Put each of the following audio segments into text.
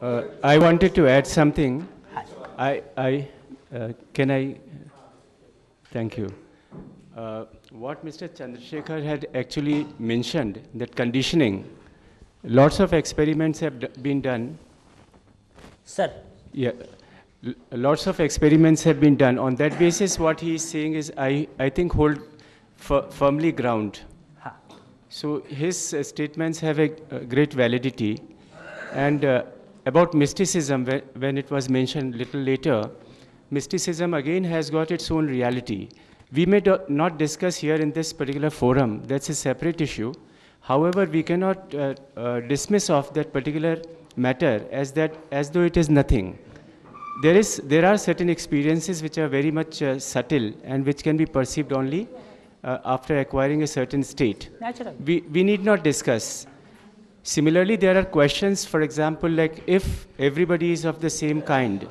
I wanted to add something. हाँ Can I? Thank you. What Mr. Chandrasekhar had actually mentioned, that conditioning, lots of experiments have been done. Sir Yeah, lots of experiments have been done. On that basis, what he is saying is, I think, hold firmly ground. हाँ So his statements have a great validity. And about mysticism, when it was mentioned little later, mysticism again has got its own reality. We may not discuss here in this particular forum, that's a separate issue. However, we cannot dismiss of that particular matter as though it is nothing. There are certain experiences which are very much subtle and which can be perceived only after acquiring a certain state. Natural We need not discuss. Similarly, there are questions, for example, like if everybody is of the same kind,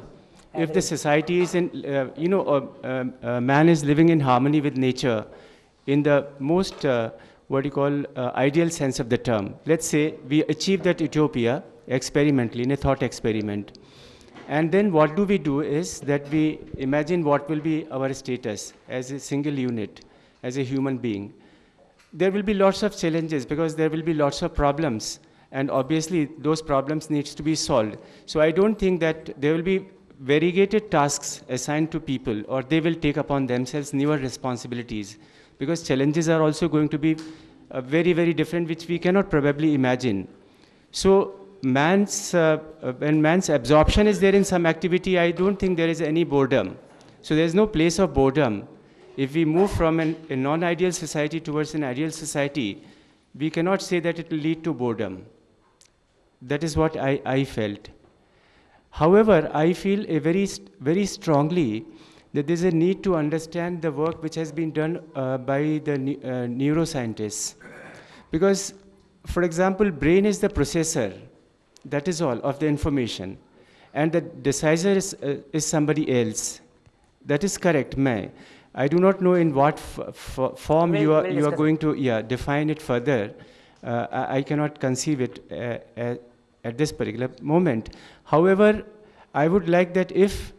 if the society is in, man is living in harmony with nature in the most, ideal sense of the term. Let's say we achieve that utopia experimentally in a thought experiment. And then what do we do is that we imagine what will be our status as a single unit, as a human being. There will be lots of challenges because there will be lots of problems, and obviously those problems needs to be solved. So I don't think that there will be variegated tasks assigned to people, or they will take upon themselves newer responsibilities, because challenges are also going to be very, very different, which we cannot probably imagine. So when man's absorption is there in some activity, I don't think there is any boredom. So there is no place of boredom. If we move from a non-ideal society towards an ideal society, we cannot say that it will lead to boredom. That is what I felt. However, I feel very strongly that there is a need to understand the work which has been done by the neuroscientists. Because, for example, brain is the processor, that is all, of the information. And the decider is somebody else. That is correct, I do not know in what form you are going to define it further. I cannot conceive it at this particular moment. However, I would like that if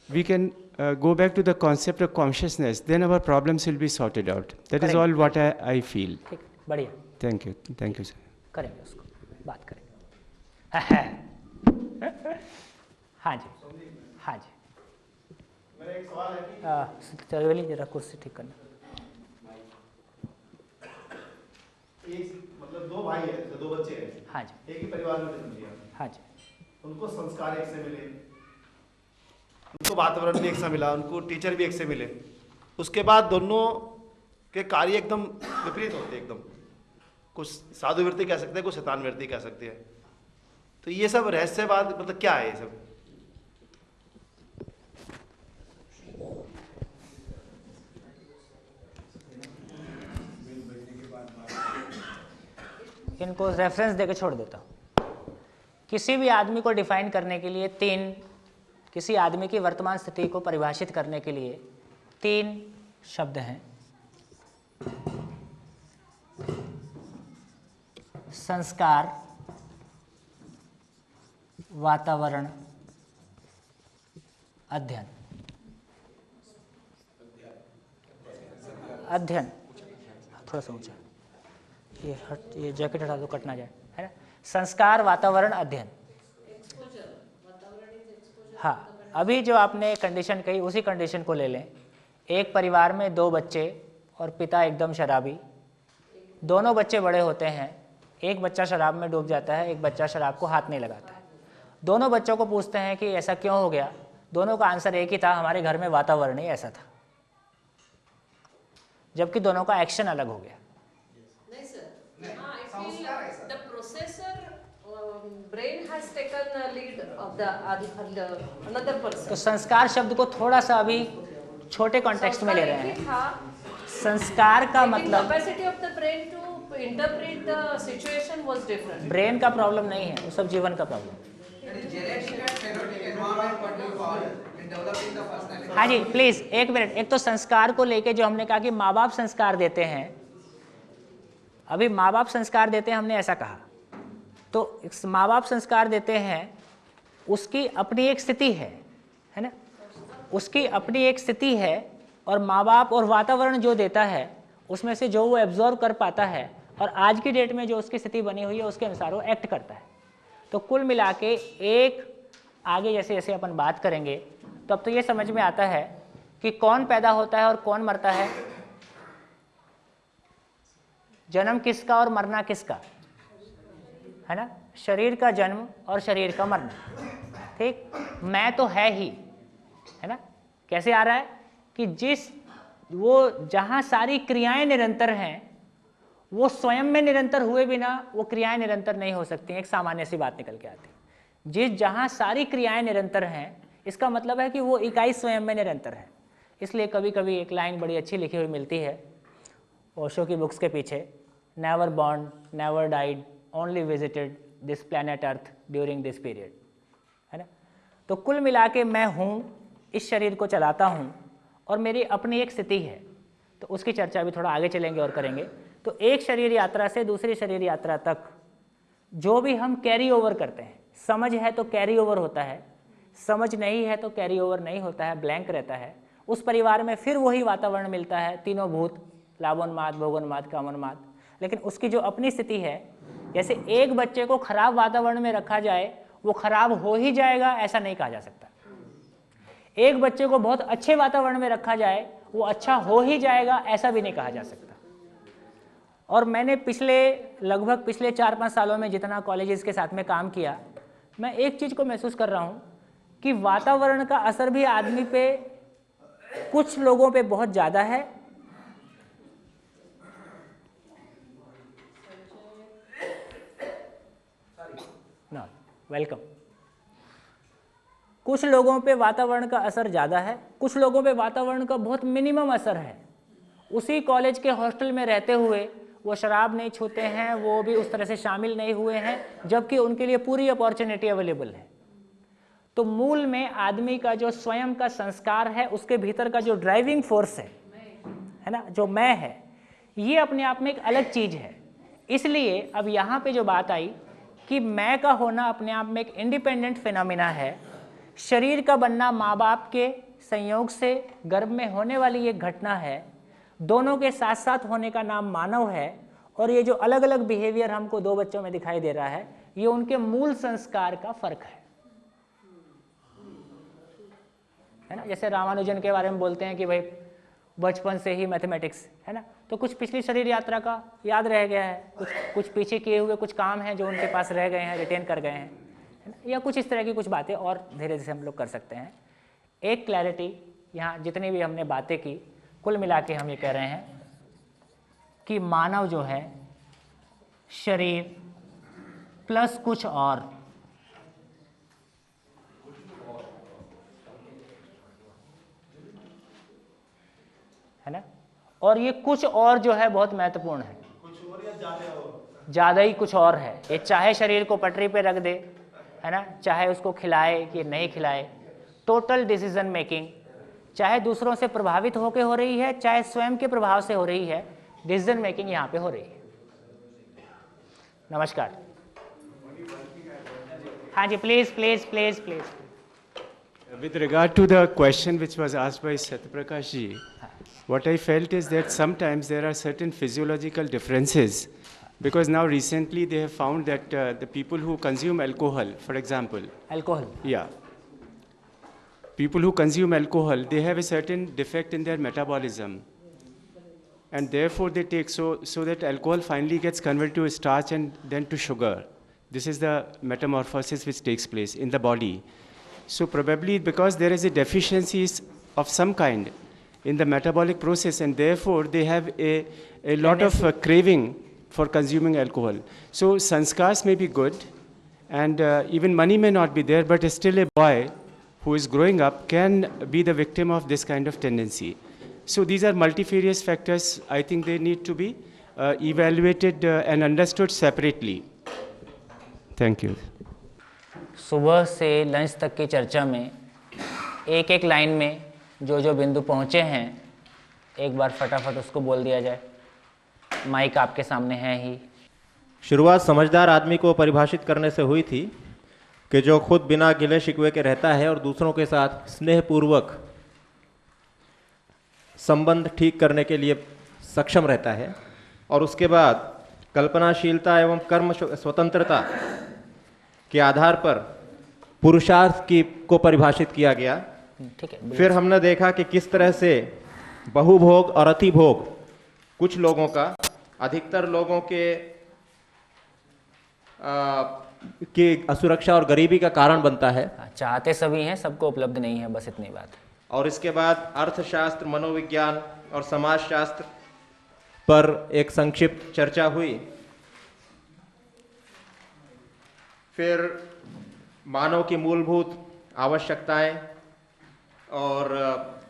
we can go back to the concept of consciousness, then our problems will be sorted out. That is all what I feel. ठीक बढ़िया Thank you, sir. करेंगे उसको बात करेंगे हाँ जी हाँ जी मेरा एक सवाल है कि चलवेली जरा कुर्सी ठीक करना मतलब दो भाई हैं, दो बच्चे हैं, हाँ जी एक ही परिवार में जन्म लिया, हाँ जी उनको संस्कार एक से मिले, उनको वातावरण भी एक सा मिला, उनको टीचर भी एक से मिले, उसके बाद दोनों के कार्य एकदम विपरीत होते हैं, एकदम कुछ साधु वृत्ति कह सकते हैं, कुछ शैतान वृत्ति कह सकते हैं। तो ये सब रहस्यवाद मतलब क्या है ये सब? इनको रेफरेंस देकर छोड़ देता हूँ। किसी भी आदमी को डिफाइन करने के लिए किसी आदमी की वर्तमान स्थिति को परिभाषित करने के लिए 3 शब्द हैं। संस्कार, वातावरण, अध्ययन। थोड़ा सा ऊंचा, ये जैकेट हटा दो, कट ना जाए, है ना। संस्कार, वातावरण, अध्ययन। हाँ, अभी जो आपने कंडीशन कही उसी कंडीशन को ले लें। एक परिवार में 2 बच्चे और पिता एकदम शराबी। दोनों बच्चे बड़े होते हैं, एक बच्चा शराब में डूब जाता है, एक बच्चा शराब को हाथ नहीं लगाता है। दोनों बच्चों को पूछते हैं कि ऐसा क्यों हो गया। दोनों का आंसर एक ही था, हमारे घर में वातावरण ही ऐसा था, जबकि दोनों का एक्शन अलग हो गया। नहीं sir, I feel the processor brain has taken the lead of the another person. तो संस्कार शब्द को थोड़ा सा अभी छोटे कॉन्टेक्स्ट में ले रहे हैं। संस्कार का मतलब capacity of the brain to interpret the situation was different. Brain का प्रॉब्लम नहीं है, वो सब जीवन का प्रॉब्लम। हाँ जी प्लीज एक मिनट। एक तो संस्कार को लेके जो हमने कहा कि माँ बाप संस्कार देते हैं, अभी माँ बाप संस्कार देते हैं हमने ऐसा कहा, तो माँ बाप संस्कार देते हैं उसकी अपनी एक स्थिति है ना, उसकी अपनी एक स्थिति है, और माँ बाप और वातावरण जो देता है उसमें से जो वो एब्जॉर्व कर पाता है और आज की डेट में जो उसकी स्थिति बनी हुई है उसके अनुसार वो एक्ट करता है। तो कुल मिला के एक आगे जैसे जैसे अपन बात करेंगे तो अब तो ये समझ में आता है कि कौन पैदा होता है और कौन मरता है, जन्म किसका और मरना किसका, है ना, शरीर का जन्म और शरीर का मरना। ठीक, मैं तो है ही, है ना, कैसे आ रहा है कि वो जहाँ सारी क्रियाएं निरंतर हैं वो स्वयं में निरंतर हुए बिना वो क्रियाएं निरंतर नहीं हो सकती। एक सामान्य सी बात निकल के आती है, जहाँ सारी क्रियाएं निरंतर हैं इसका मतलब है कि वो इकाई स्वयं में निरंतर है। इसलिए कभी कभी एक लाइन बड़ी अच्छी लिखी हुई मिलती है ओशो की बुक्स के पीछे, never born never died only visited this planet earth during this period, है ना। तो कुल मिला के मैं हूँ, इस शरीर को चलाता हूँ और मेरी अपनी एक स्थिति है। तो उसकी चर्चा भी थोड़ा आगे चलेंगे और करेंगे। तो एक शरीर यात्रा से दूसरी शरीर यात्रा तक जो भी हम कैरी ओवर करते हैं, समझ है तो कैरी ओवर होता है, समझ नहीं है तो कैरी ओवर नहीं होता है, ब्लैंक रहता है। उस परिवार में फिर वही वातावरण मिलता है, तीनों भूत, लाभोन्माद, भोगोन्माद, कामोन्माद, लेकिन उसकी जो अपनी स्थिति है, जैसे एक बच्चे को खराब वातावरण में रखा जाए वो खराब हो ही जाएगा ऐसा नहीं कहा जा सकता। एक बच्चे को बहुत अच्छे वातावरण में रखा जाए वो अच्छा हो ही जाएगा ऐसा भी नहीं कहा जा सकता। और मैंने लगभग पिछले 4-5 सालों में जितना कॉलेजेस के साथ में काम किया, मैं एक चीज़ को महसूस कर रहा हूँ कि वातावरण का असर भी आदमी पे, कुछ लोगों पे बहुत ज़्यादा है, ना वेलकम, कुछ लोगों पे वातावरण का असर ज़्यादा है, कुछ लोगों पे वातावरण का बहुत मिनिमम असर है। उसी कॉलेज के हॉस्टल में रहते हुए वो शराब नहीं छूते हैं, वो भी उस तरह से शामिल नहीं हुए हैं, जबकि उनके लिए पूरी अपॉर्चुनिटी अवेलेबल है। तो मूल में आदमी का जो स्वयं का संस्कार है, उसके भीतर का जो ड्राइविंग फोर्स है ना, जो मैं है, ये अपने आप में एक अलग चीज़ है। इसलिए अब यहाँ पे जो बात आई कि मैं का होना अपने आप में एक इंडिपेंडेंट फिनोमिना है, शरीर का बनना माँ बाप के संयोग से गर्भ में होने वाली एक घटना है, दोनों के साथ साथ होने का नाम मानव है। और ये जो अलग अलग बिहेवियर हमको 2 बच्चों में दिखाई दे रहा है, ये उनके मूल संस्कार का फर्क है ना। जैसे रामानुजन के बारे में बोलते हैं कि भाई बचपन से ही मैथमेटिक्स, है ना, तो कुछ पिछली शरीर यात्रा का याद रह गया है, कुछ पीछे किए हुए कुछ काम हैं जो उनके पास रह गए हैं, रिटेन कर गए हैं, है ना, या कुछ इस तरह की कुछ बातें और धीरे धीरे हम लोग कर सकते हैं। एक क्लैरिटी यहाँ जितनी भी हमने बातें की, कुल मिला के हम ये कह रहे हैं कि मानव जो है शरीर प्लस कुछ और, है ना, और ये कुछ और जो है बहुत महत्वपूर्ण है, कुछ और या ज़्यादा ही कुछ और है। ये चाहे शरीर को पटरी पे रख दे, है ना, चाहे उसको खिलाए कि नहीं खिलाए, टोटल डिसीजन मेकिंग चाहे दूसरों से प्रभावित होकर हो रही है, चाहे स्वयं के प्रभाव से हो रही है, डिसीजन मेकिंग यहाँ पे हो रही है। नमस्कार। हाँ जी, please please please please. With regard to the question which was asked by Satyaprakash ji, what I felt is that sometimes there are certain physiological differences, because now recently they have found that the people who consume alcohol, for example, alcohol, people who consume alcohol, they have a certain defect in their metabolism, and therefore they take so that alcohol finally gets converted to starch and then to sugar. This is the metamorphosis which takes place in the body. So probably because there is a deficiency of some kind in the metabolic process, and therefore they have a lot of craving for consuming alcohol. So sanskars may be good, and even money may not be there, but still a boy who is growing up can be the victim of this kind of tendency. So these are multifarious factors. I think they need to be evaluated and understood separately. Thank you. सुबह से lunch तक की चर्चा में एक एक line में जो जो बिंदु पहुँचे हैं, एक बार फटाफट उसको बोल दिया जाए। माइक आपके सामने है ही। शुरुआत समझदार आदमी को परिभाषित करने से हुई थी। कि जो खुद बिना गिले शिकवे के रहता है और दूसरों के साथ स्नेहपूर्वक संबंध ठीक करने के लिए सक्षम रहता है, और उसके बाद कल्पनाशीलता एवं कर्म स्वतंत्रता के आधार पर पुरुषार्थ को परिभाषित किया गया। ठीक है। फिर हमने देखा कि किस तरह से बहुभोग और अतिभोग कुछ लोगों का, अधिकतर लोगों की असुरक्षा और गरीबी का कारण बनता है। चाहते सभी हैं, सबको उपलब्ध नहीं है, बस इतनी बात है। और इसके बाद अर्थशास्त्र, मनोविज्ञान और समाजशास्त्र पर एक संक्षिप्त चर्चा हुई। फिर मानव की मूलभूत आवश्यकताएं और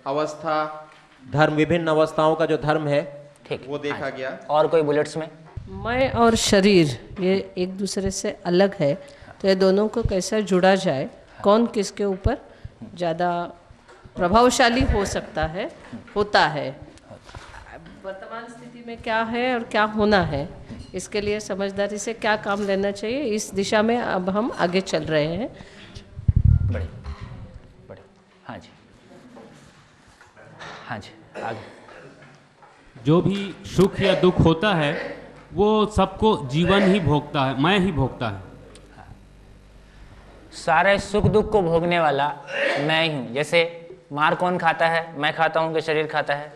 अवस्था, धर्म, विभिन्न अवस्थाओं का जो धर्म है ठीक, वो देखा गया। और कोई बुलेट्स में? मैं और शरीर ये एक दूसरे से अलग है, तो ये दोनों को कैसे जुड़ा जाए, कौन किसके ऊपर ज़्यादा प्रभावशाली हो सकता है, होता है, वर्तमान स्थिति में क्या है और क्या होना है, इसके लिए समझदारी से क्या काम लेना चाहिए, इस दिशा में अब हम आगे चल रहे हैं। बड़े बड़े, हाँ जी, हाँ जी, आगे। जो भी सुख या दुख होता है वो सबको जीवन ही भोगता है, मैं ही भोगता है। सारे सुख दुख को भोगने वाला मैं ही हूँ। जैसे मार कौन खाता है? मैं खाता हूँ कि शरीर खाता है?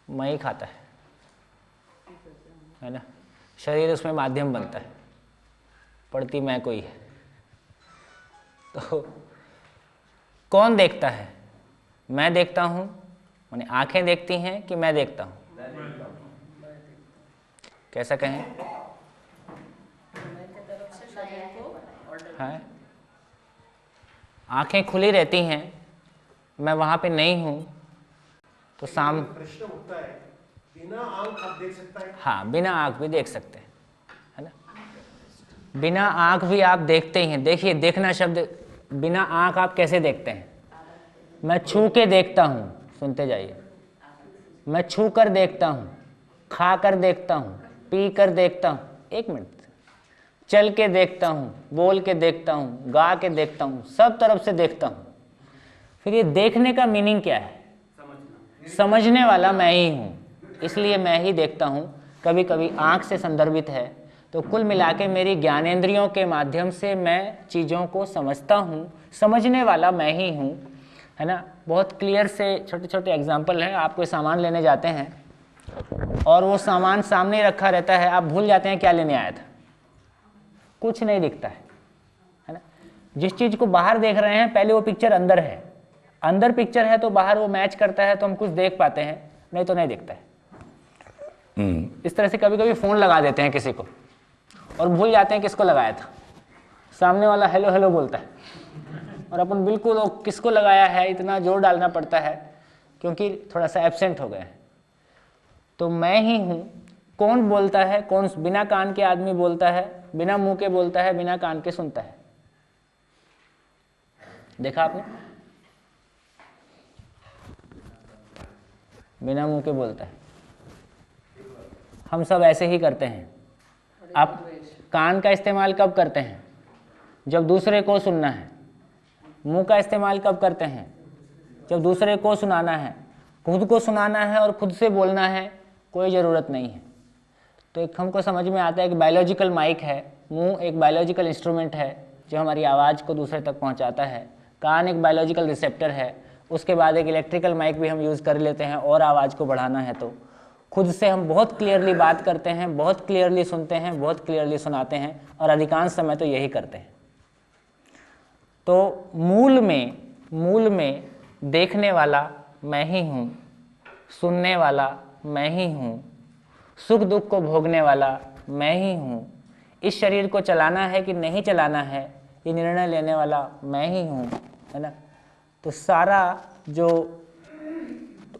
मैं ही खाता है ना। शरीर उसमें माध्यम बनता है, पड़ती मैं कोई है। तो कौन देखता है? मैं देखता हूँ, माने आंखें देखती हैं कि मैं देखता हूँ? कैसा कहें? है, आंखें खुली रहती हैं, मैं वहाँ पे नहीं हूँ, तो प्रश्न उठता है, बिना आंख आप देख सकता है? हाँ, बिना आंख भी देख सकते हैं, है ना। बिना आंख भी आप देखते ही हैं। देखिए, देखना शब्द, बिना आंख आप कैसे देखते हैं? मैं छू के देखता हूँ, सुनते जाइए। मैं छू कर देखता हूँ, खा कर देखता हूँ, पी कर देखता हूँ, एक मिनट, चल के देखता हूँ, बोल के देखता हूँ, गा के देखता हूँ, सब तरफ से देखता हूँ। फिर ये देखने का मीनिंग क्या है? समझने वाला मैं ही हूँ, इसलिए मैं ही देखता हूँ। कभी कभी आँख से संदर्भित है, तो कुल मिला के मेरी ज्ञानेंद्रियों के माध्यम से मैं चीज़ों को समझता हूँ। समझने वाला मैं ही हूँ, है ना। बहुत क्लियर से छोटे छोटे एग्जाम्पल हैं। आप कोई सामान लेने जाते हैं और वो सामान सामने रखा रहता है, आप भूल जाते हैं क्या लेने आया था, कुछ नहीं दिखता है ना। जिस चीज़ को बाहर देख रहे हैं, पहले वो पिक्चर अंदर है, अंदर पिक्चर है तो बाहर वो मैच करता है, तो हम कुछ देख पाते हैं, नहीं तो नहीं दिखता है। इस तरह से कभी कभी फ़ोन लगा देते हैं किसी को और भूल जाते हैं किसको लगाया था। सामने वाला हेलो हेलो बोलता है और अपन बिल्कुल वो किसको लगाया है इतना जोर डालना पड़ता है, क्योंकि थोड़ा सा एब्सेंट हो गए हैं। तो मैं ही हूँ। कौन बोलता है? कौन बिना कान के आदमी बोलता है, बिना मुंह के बोलता है, बिना कान के सुनता है? देखा आपने? बिना मुंह के बोलता है। हम सब ऐसे ही करते हैं। आप कान का इस्तेमाल कब करते हैं? जब दूसरे को सुनना है। मुंह का इस्तेमाल कब करते हैं? जब दूसरे को सुनाना है। खुद को सुनाना है और खुद से बोलना है, कोई ज़रूरत नहीं है। तो एक हमको समझ में आता है कि बायोलॉजिकल माइक है, मुंह एक बायोलॉजिकल इंस्ट्रूमेंट है जो हमारी आवाज़ को दूसरे तक पहुंचाता है। कान एक बायोलॉजिकल रिसेप्टर है। उसके बाद एक इलेक्ट्रिकल माइक भी हम यूज़ कर लेते हैं और आवाज़ को बढ़ाना है तो खुद से हम बहुत क्लियरली बात करते हैं, बहुत क्लियरली सुनते हैं, बहुत क्लियरली सुनाते हैं, और अधिकांश समय तो यही करते हैं। तो मूल में देखने वाला मैं ही हूँ, सुनने वाला मैं ही हूँ, सुख दुख को भोगने वाला मैं ही हूँ, इस शरीर को चलाना है कि नहीं चलाना है ये निर्णय लेने वाला मैं ही हूँ, है ना। तो सारा जो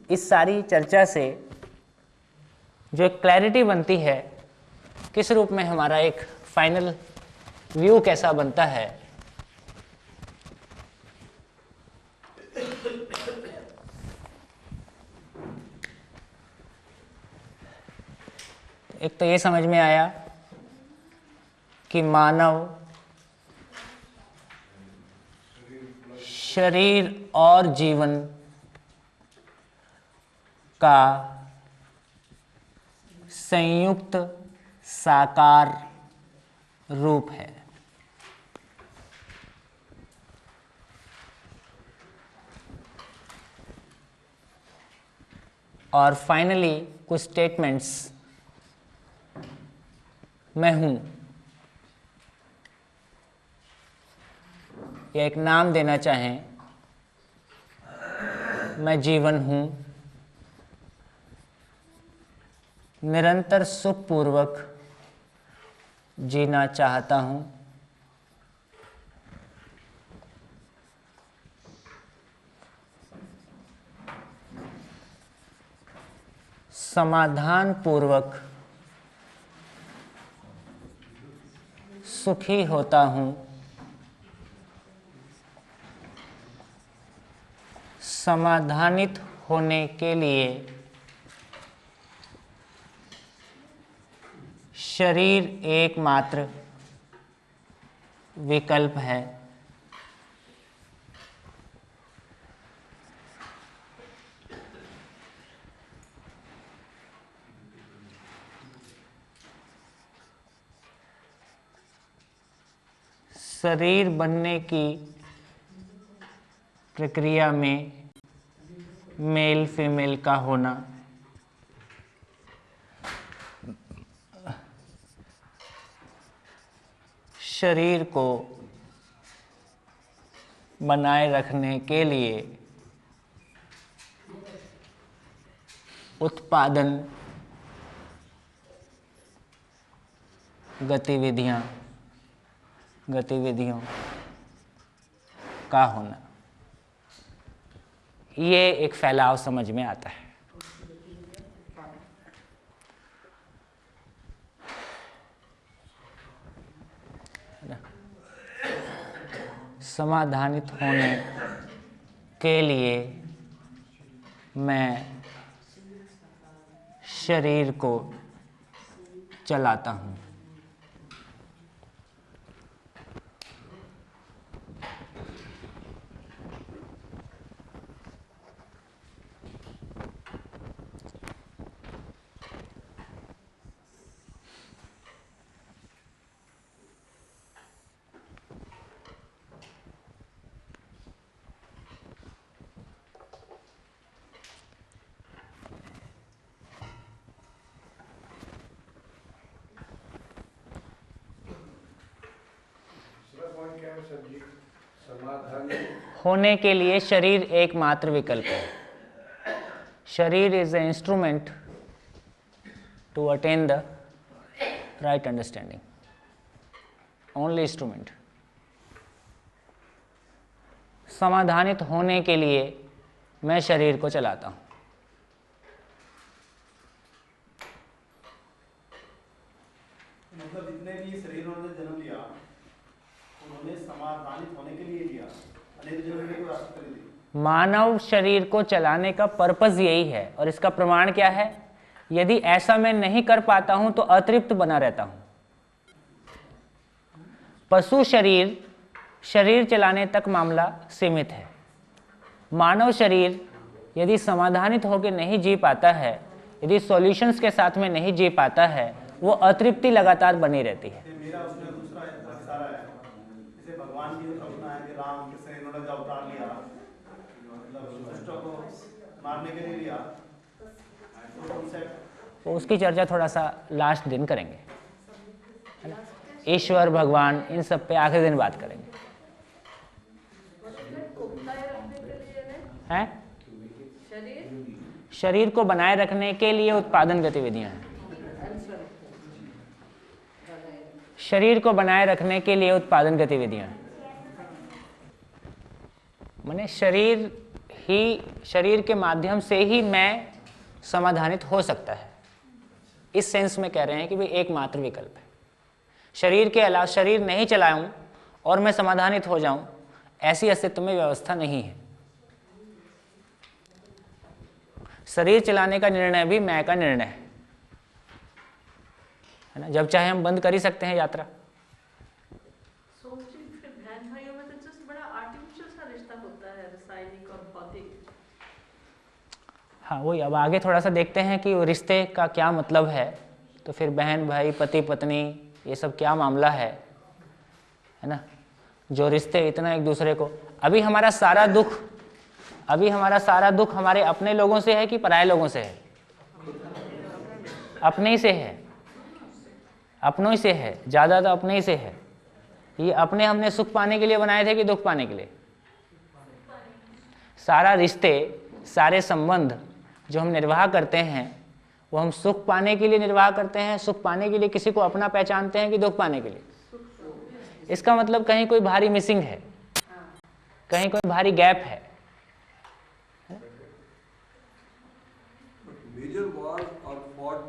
इस सारी चर्चा से जो एक क्लैरिटी बनती है, किस रूप में हमारा एक फाइनल व्यू कैसा बनता है, एक तो ये समझ में आया कि मानव शरीर और जीवन का संयुक्त साकार रूप है। और फाइनली कुछ स्टेटमेंट्स, मैं हूं, या एक नाम देना चाहें, मैं जीवन हूं, निरंतर सुखपूर्वक जीना चाहता हूं, समाधान पूर्वक सुखी होता हूं, समाधानित होने के लिए शरीर एकमात्र विकल्प है। शरीर बनने की प्रक्रिया में मेल फीमेल का होना शरीर को बनाए रखने के लिए उत्पादन गतिविधियों का होना, ये एक फैलाव समझ में आता है। समाधानित होने के लिए मैं शरीर को चलाता हूँ। होने के लिए शरीर एकमात्र विकल्प है। शरीर is a instrument to attain the right understanding, only instrument. समाधानित होने के लिए मैं शरीर को चलाता हूँ। मतलब जितने भी शरीरों ने जन्म लिया उन्होंने समाधानित होने के लिए लिया, अनेक जन्म को रास्ते कर दी। मानव शरीर को चलाने का पर्पस यही है, और इसका प्रमाण क्या है? यदि ऐसा मैं नहीं कर पाता हूं तो अतृप्त बना रहता हूं। पशु शरीर चलाने तक मामला सीमित है। मानव शरीर यदि समाधानित होकर नहीं जी पाता है, यदि सॉल्यूशंस के साथ में नहीं जी पाता है, वो अतृप्ति लगातार बनी रहती है। मेरा उसमें दूसरा इशारा है, जैसे भगवान की कल्पना है कि राम किसने इन्होंने जब अवतार लिया, मतलब दुष्टों को मारने के लिए लिया, तो कॉन्सेप्ट तो उसकी चर्चा थोड़ा सा लास्ट दिन करेंगे, है ना? ईश्वर, भगवान, इन सब पे आखिरी दिन बात करेंगे। हैं? शरीर को बनाए रखने के लिए उत्पादन गतिविधियां हैं। शरीर को बनाए रखने के लिए उत्पादन गतिविधियां हैं। माने शरीर के माध्यम से ही मैं समाधानित हो सकता है। इस सेंस में कह रहे हैं कि भाई एकमात्र विकल्प है। शरीर के अलावा शरीर नहीं चलाऊं और मैं समाधानित हो जाऊं, ऐसी अस्तित्व में व्यवस्था नहीं है। शरीर चलाने का निर्णय भी मैं का निर्णय है ना? जब चाहे हम बंद कर ही सकते हैं यात्रा। बड़ा आर्टिफिशियल सा रिश्ता होता हाँ वही, अब आगे थोड़ा सा देखते हैं कि वो रिश्ते का क्या मतलब है, तो फिर बहन भाई पति पत्नी ये सब क्या मामला है ना, जो रिश्ते इतना एक दूसरे को, अभी हमारा सारा दुख हमारे अपने लोगों से है कि पराये लोगों से है? अपने ही से है, अपनों ही से है, ज़्यादा तो अपने ही से है। ये अपने हमने सुख पाने के लिए बनाए थे कि दुख पाने के लिए? सारा रिश्ते, सारे संबंध जो हम निर्वाह करते हैं वो हम सुख पाने के लिए निर्वाह करते हैं, सुख पाने के लिए किसी को अपना पहचानते हैं कि दुख पाने के लिए? इसका मतलब कहीं कोई भारी मिसिंग है, कहीं कोई भारी गैप है। Major wars are fought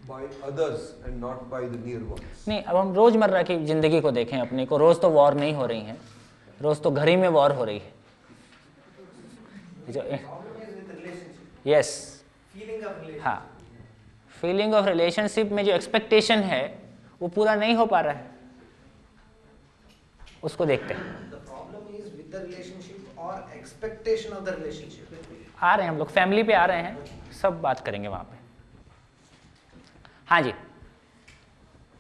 by others and not by the near ones. नहीं, अब हम रोजमर्रा की जिंदगी को देखें अपनी को, रोज तो वॉर नहीं हो रही है, रोज तो घर ही में वॉर हो रही है। यस, हाँ, फीलिंग ऑफ रिलेशनशिप में जो एक्सपेक्टेशन है वो पूरा नहीं हो पा रहा है, उसको देखते हैं। The problem is with the relationship or expectation of the relationship. आ रहे हैं हम लोग, फैमिली पे आ रहे हैं, सब बात करेंगे वहाँ पे। हाँ जी,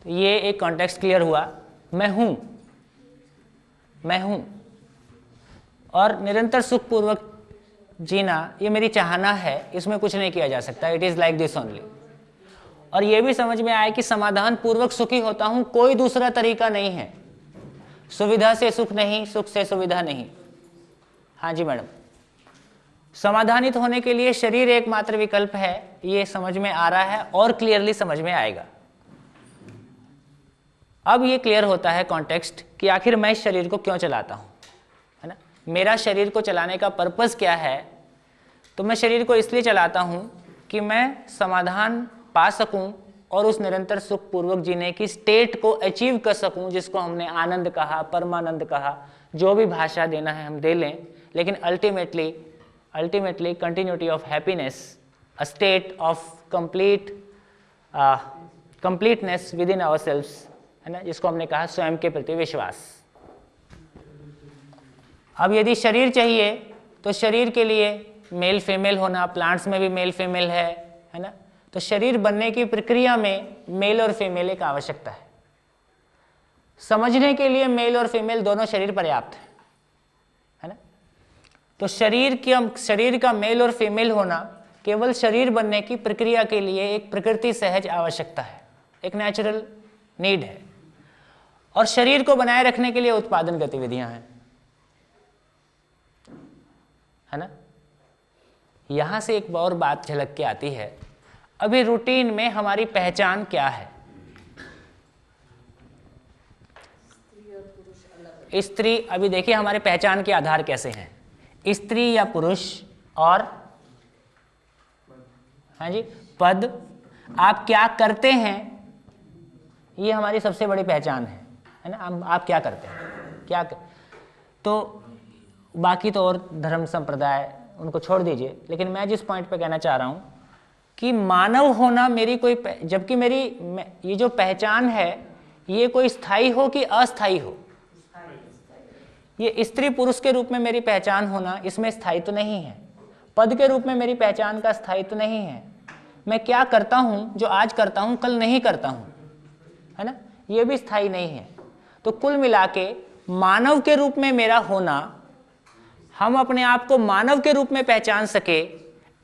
तो ये एक कॉन्टेक्स्ट क्लियर हुआ। मैं हूँ और निरंतर सुखपूर्वक जीना ये मेरी चाहना है, इसमें कुछ नहीं किया जा सकता। It is like this only. और ये भी समझ में आया कि समाधान पूर्वक सुखी होता हूँ, कोई दूसरा तरीका नहीं है। सुविधा से सुख नहीं, सुख से सुविधा नहीं। हाँ जी मैडम, समाधानित होने के लिए शरीर एकमात्र विकल्प है, ये समझ में आ रहा है और क्लियरली समझ में आएगा। अब ये क्लियर होता है कॉन्टेक्स्ट कि आखिर मैं इस शरीर को क्यों चलाता हूँ, है ना। मेरा शरीर को चलाने का पर्पस क्या है? तो मैं शरीर को इसलिए चलाता हूँ कि मैं समाधान पा सकूँ और उस निरंतर सुखपूर्वक जीने की स्टेट को अचीव कर सकूँ, जिसको हमने आनंद कहा, परमानंद कहा, जो भी भाषा देना है हम दे लें, लेकिन ultimately continuity of happiness, a state of completeness with in ourselves, है ना, जिसको हमने कहा स्वयं के प्रति विश्वास। अब यदि शरीर चाहिए तो शरीर के लिए मेल फीमेल होना, प्लांट्स में भी मेल फीमेल है ना, तो शरीर बनने की प्रक्रिया में मेल और फीमेल एक आवश्यकता है। समझने के लिए मेल और फीमेल दोनों शरीर पर्याप्त है ना। तो शरीर का मेल और फीमेल होना केवल शरीर बनने की प्रक्रिया के लिए एक प्रकृति सहज आवश्यकता है, एक नेचुरल नीड है। और शरीर को बनाए रखने के लिए उत्पादन गतिविधियां हैं, है ना। यहां से एक और बात झलक के आती है, अभी रूटीन में हमारी पहचान क्या है? स्त्री, अभी देखिए हमारे पहचान के आधार कैसे हैं, स्त्री या पुरुष, और हाँ जी पद, आप क्या करते हैं, ये हमारी सबसे बड़ी पहचान है ना। आप क्या करते हैं, तो बाकी तो और धर्म संप्रदाय उनको छोड़ दीजिए, लेकिन मैं जिस पॉइंट पे कहना चाह रहा हूँ कि मानव होना मेरी कोई, जबकि मेरी ये जो पहचान है ये कोई स्थायी हो कि अस्थायी हो, ये स्त्री पुरुष के रूप में मेरी पहचान होना, इसमें स्थायित्व नहीं है। पद के रूप में मेरी पहचान का स्थायित्व नहीं है। मैं क्या करता हूँ, जो आज करता हूँ कल नहीं करता हूँ, है ना, ये भी स्थायी नहीं है। तो कुल मिला के मानव के रूप में मेरा होना, हम अपने आप को मानव के रूप में पहचान सके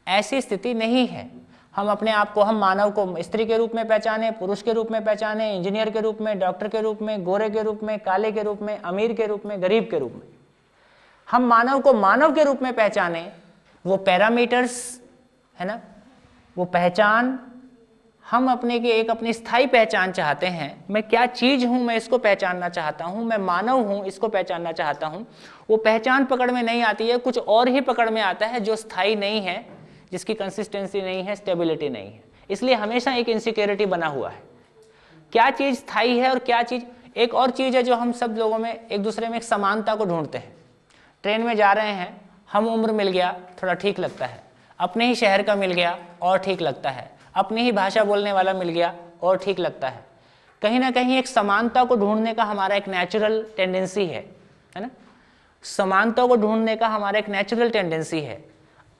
ऐसी स्थिति नहीं है। हम अपने आप को, हम मानव को स्त्री के रूप में पहचाने, पुरुष के रूप में पहचाने, इंजीनियर के रूप में, डॉक्टर के रूप में, गोरे के रूप में, काले के रूप में, अमीर के रूप में, गरीब के रूप में, हम मानव को मानव के रूप में पहचाने, वो पैरामीटर्स है ना, वो पहचान, हम अपने की एक अपनी स्थायी पहचान चाहते हैं। मैं क्या चीज़ हूँ, मैं इसको पहचानना चाहता हूँ, मैं मानव हूँ इसको पहचानना चाहता हूँ। वो पहचान पकड़ में नहीं आती है, कुछ और ही पकड़ में आता है जो स्थायी नहीं है, जिसकी कंसिस्टेंसी नहीं है, स्टेबिलिटी नहीं है। इसलिए हमेशा एक इनसिक्योरिटी बना हुआ है, क्या चीज़ स्थायी है और क्या चीज़। एक और चीज़ है जो हम सब लोगों में एक दूसरे में एक समानता को ढूंढते हैं। ट्रेन में जा रहे हैं, हम उम्र मिल गया थोड़ा ठीक लगता है, अपने ही शहर का मिल गया और ठीक लगता है, अपनी ही भाषा बोलने वाला मिल गया और ठीक लगता है। कहीं ना कहीं एक समानता को ढूंढने का हमारा एक नेचुरल टेंडेंसी है ना, समानता को ढूंढने का हमारा एक नेचुरल टेंडेंसी है।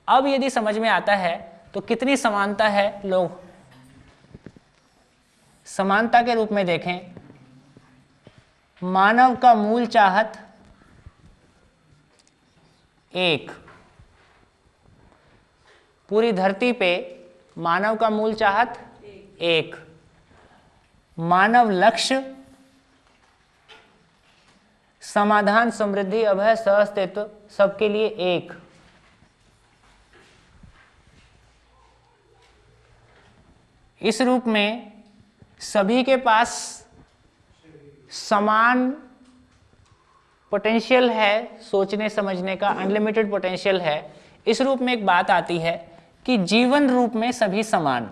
अब यदि समझ में आता है तो कितनी समानता है, लोग समानता के रूप में देखें, मानव का मूल चाहत एक, पूरी धरती पे मानव का मूल चाहत एक, मानव लक्ष्य समाधान, समृद्धि, अभय, सहअस्तित्व सबके लिए एक। इस रूप में सभी के पास समान पोटेंशियल है, सोचने समझने का अनलिमिटेड पोटेंशियल है। इस रूप में एक बात आती है कि जीवन रूप में सभी समान,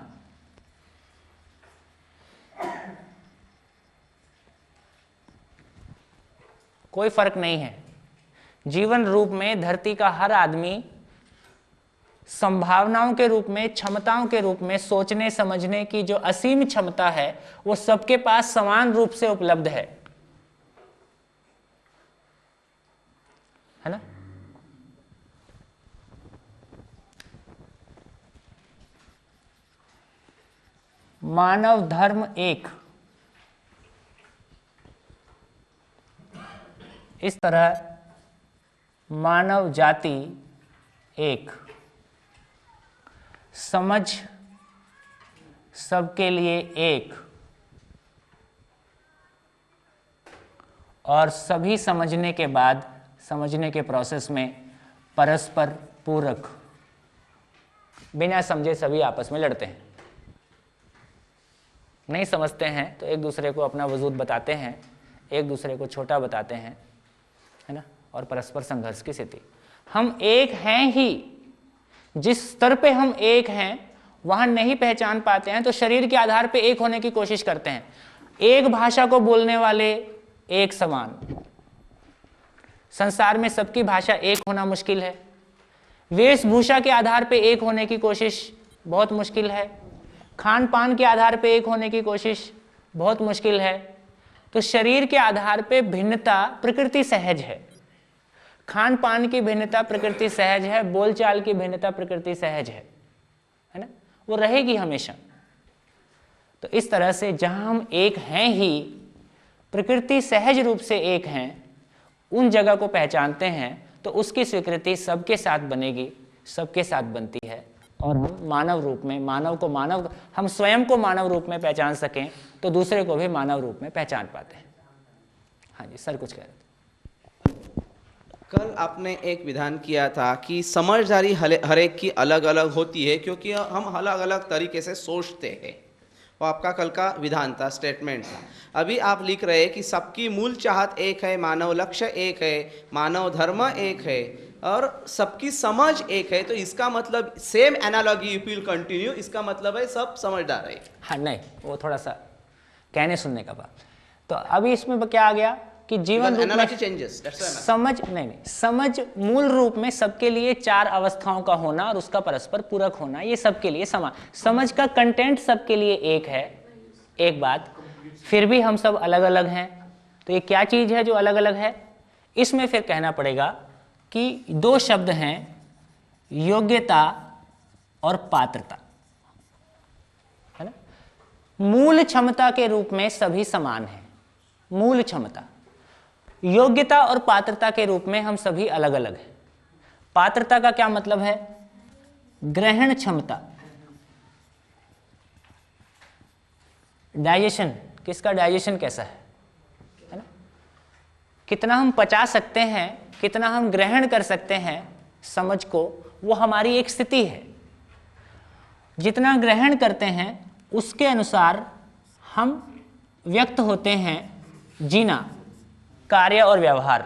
कोई फर्क नहीं है। जीवन रूप में धरती का हर आदमी संभावनाओं के रूप में, क्षमताओं के रूप में, सोचने समझने की जो असीम क्षमता है वो सबके पास समान रूप से उपलब्ध है ना? मानव धर्म एक, इस तरह मानव जाति एक, समझ सबके लिए एक, और सभी समझने के बाद, समझने के प्रोसेस में परस्पर पूरक। बिना समझे सभी आपस में लड़ते हैं, नहीं समझते हैं तो एक दूसरे को अपना वजूद बताते हैं, एक दूसरे को छोटा बताते हैं, है ना? और परस्पर संघर्ष की स्थिति। हम एक हैं ही, जिस स्तर पे हम एक हैं वहां नहीं पहचान पाते हैं तो शरीर के आधार पे एक होने की कोशिश करते हैं। एक भाषा को बोलने वाले एक समान, संसार में सबकी भाषा एक होना मुश्किल है। वेशभूषा के आधार पे एक होने की कोशिश बहुत मुश्किल है। खान पान के आधार पे एक होने की कोशिश बहुत मुश्किल है। तो शरीर के आधार पे भिन्नता प्रकृति सहज है, खान पान की भिन्नता प्रकृति सहज है, बोलचाल की भिन्नता प्रकृति सहज है ना? वो रहेगी हमेशा। तो इस तरह से जहां हम एक हैं ही, प्रकृति सहज रूप से एक हैं, उन जगह को पहचानते हैं तो उसकी स्वीकृति सबके साथ बनेगी, सबके साथ बनती है। और हम मानव रूप में, मानव को मानव, हम स्वयं को मानव रूप में पहचान सकें तो दूसरे को भी मानव रूप में पहचान पाते हैं। हाँ जी सर, कुछ कह रहे थे। कल आपने एक विधान किया था कि समझदारी हर एक की अलग अलग होती है क्योंकि हम अलग अलग तरीके से सोचते हैं। वो आपका कल का विधान था, स्टेटमेंट था। अभी आप लिख रहे हैं कि सबकी मूल चाहत एक है, मानव लक्ष्य एक है, मानव धर्म एक है और सबकी समझ एक है। तो इसका मतलब same analogy you will continue, इसका मतलब है सब समझदार है। हाँ नहीं, वो थोड़ा सा कहने सुनने का बात। तो अभी इसमें क्या आ गया कि जीवन रूप में समझ नहीं, समझ मूल रूप में सबके लिए चार अवस्थाओं का होना और उसका परस्पर पूरक होना, ये सबके लिए समान। समझ का कंटेंट सबके लिए एक है, एक बात। फिर भी हम सब अलग अलग हैं। तो ये क्या चीज है जो अलग अलग है? इसमें फिर कहना पड़ेगा कि दो शब्द हैं, योग्यता और पात्रता, है ना? मूल क्षमता के रूप में सभी समान हैं, मूल क्षमता। योग्यता और पात्रता के रूप में हम सभी अलग अलग हैं। पात्रता का क्या मतलब है? ग्रहण क्षमता, डाइजेशन, किसका डाइजेशन कैसा है ना? कितना हम पचा सकते हैं, कितना हम ग्रहण कर सकते हैं समझ को, वो हमारी एक स्थिति है। जितना ग्रहण करते हैं उसके अनुसार हम व्यक्त होते हैं। जीना, कार्य और व्यवहार,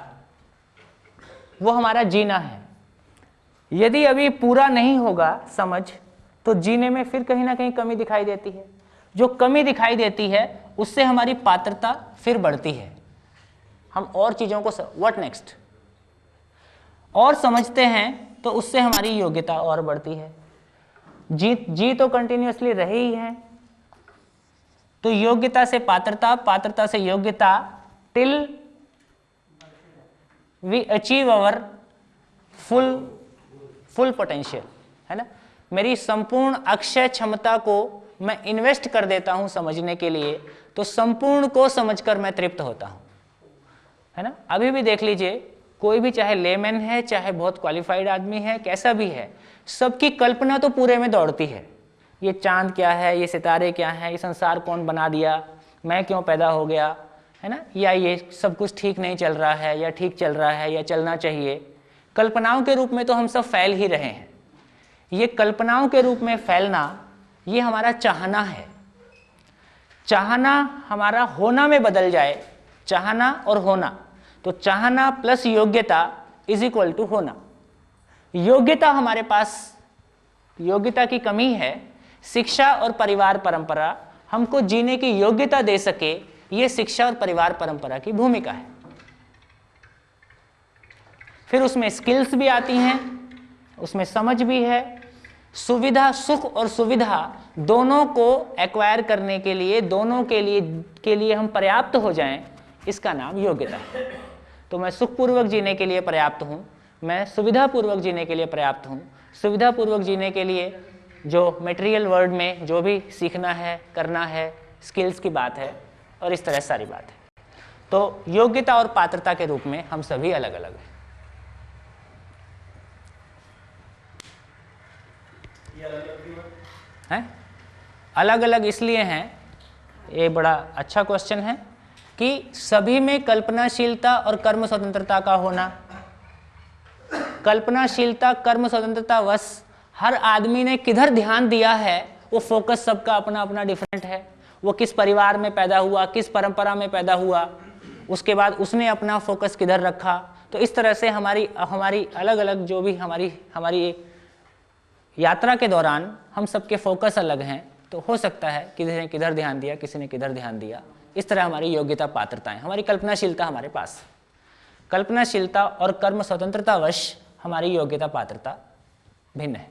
वो हमारा जीना है। यदि अभी पूरा नहीं होगा समझ तो जीने में फिर कहीं ना कहीं कमी दिखाई देती है। जो कमी दिखाई देती है उससे हमारी पात्रता फिर बढ़ती है। हम और चीज़ों को व्हाट नेक्स्ट और समझते हैं तो उससे हमारी योग्यता और बढ़ती है। जी तो कंटिन्यूअसली रही ही है। तो योग्यता से पात्रता, पात्रता से योग्यता, till we achieve our full potential। है ना। मेरी संपूर्ण अक्षय क्षमता को मैं इन्वेस्ट कर देता हूं समझने के लिए, तो संपूर्ण को समझकर मैं तृप्त होता हूं, है ना। अभी भी देख लीजिए, कोई भी चाहे लेमैन है, चाहे बहुत क्वालिफाइड आदमी है, कैसा भी है, सबकी कल्पना तो पूरे में दौड़ती है। ये चांद क्या है, ये सितारे क्या हैं, ये संसार कौन बना दिया, मैं क्यों पैदा हो गया, है ना, या ये सब कुछ ठीक नहीं चल रहा है, या ठीक चल रहा है, या चलना चाहिए। कल्पनाओं के रूप में तो हम सब फैल ही रहे हैं। ये कल्पनाओं के रूप में फैलना, ये हमारा चाहना है। चाहना हमारा होना में बदल जाए, चाहना और होना, तो चाहना प्लस योग्यता इज इक्वल टू होना। योग्यता हमारे पास, योग्यता की कमी है। शिक्षा और परिवार परंपरा हमको जीने की योग्यता दे सके, ये शिक्षा और परिवार परंपरा की भूमिका है। फिर उसमें स्किल्स भी आती हैं, उसमें समझ भी है। सुविधा, सुख और सुविधा दोनों को एक्वायर करने के लिए, दोनों के लिए हम पर्याप्त हो जाएं, इसका नाम योग्यता है। तो मैं सुखपूर्वक जीने के लिए पर्याप्त हूं, मैं सुविधापूर्वक जीने के लिए पर्याप्त हूं। सुविधापूर्वक जीने के लिए जो मटेरियल वर्ल्ड में जो भी सीखना है, करना है, स्किल्स की बात है, और इस तरह सारी बात है। तो योग्यता और पात्रता के रूप में हम सभी अलग अलग हैं। अलग अलग इसलिए हैं, ये बड़ा अच्छा क्वेश्चन है, कि सभी में कल्पनाशीलता और कर्म स्वतंत्रता का होना। कल्पनाशीलता, कर्म स्वतंत्रता वश हर आदमी ने किधर ध्यान दिया है, वो फोकस सबका अपना अपना डिफरेंट है। वो किस परिवार में पैदा हुआ, किस परंपरा में पैदा हुआ, उसके बाद उसने अपना फोकस किधर रखा। तो इस तरह से हमारी अलग अलग जो भी हमारी यात्रा के दौरान हम सबके फोकस अलग हैं। तो हो सकता है किसी ने किधर ध्यान दिया, किसी ने किधर ध्यान दिया। इस तरह हमारी योग्यता, पात्रताएं, हमारी कल्पनाशीलता हमारे पास, कल्पनाशीलता और कर्म स्वतंत्रतावश हमारी योग्यता, पात्रता भिन्न है।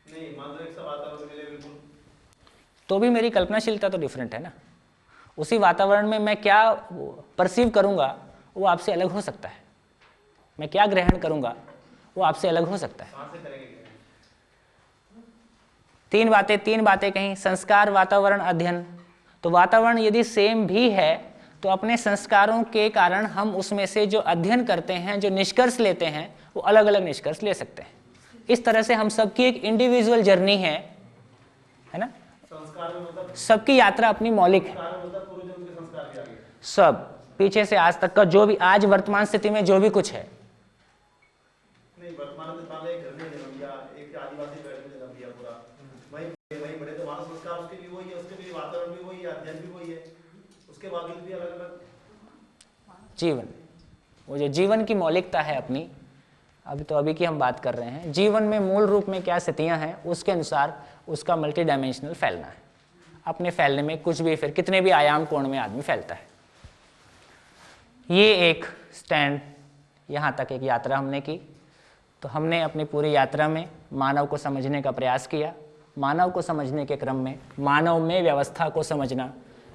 नहीं, मान लो एक सा वातावरण मिले बिल्कुल, तो भी मेरी कल्पनाशीलता तो डिफरेंट है ना। उसी वातावरण में मैं क्या परसीव करूंगा वो आपसे अलग हो सकता है। मैं क्या ग्रहण करूंगा वो आपसे अलग हो सकता है। तीन बातें कहीं, संस्कार, वातावरण, अध्ययन। तो वातावरण यदि सेम भी है तो अपने संस्कारों के कारण हम उसमें से जो अध्ययन करते हैं, जो निष्कर्ष लेते हैं, वो अलग अलग निष्कर्ष ले सकते हैं। इस तरह से हम सबकी एक इंडिविजुअल जर्नी है ना। सबकी यात्रा अपनी मौलिक है। सब पीछे से आज तक का जो भी, आज वर्तमान स्थिति में जो भी कुछ है, नहीं वर्तमान में मान लो एक घर में जन्म लिया, एक आदिवासी पेड़ में जन्म लिया, पूरा वही बड़े, तो हमारा संस्कार उसके भी वही है, उसके भी वातावरण भी वही है, अध्ययन भी वही है, उसके बावजूद भी अलग अलग जीवन, वो जो जीवन की मौलिकता है अपनी, अभी की हम बात कर रहे हैं। जीवन में मूल रूप में क्या स्थितियां हैं, उसके अनुसार उसका मल्टी डायमेंशनल फैलना है। अपने फैलने में कुछ भी, फिर कितने भी आयाम कोण में आदमी फैलता है। ये एक स्टैंड, यहाँ तक एक यात्रा हमने की। तो हमने अपनी पूरी यात्रा में मानव को समझने का प्रयास किया। मानव को समझने के क्रम में मानव में व्यवस्था को समझना,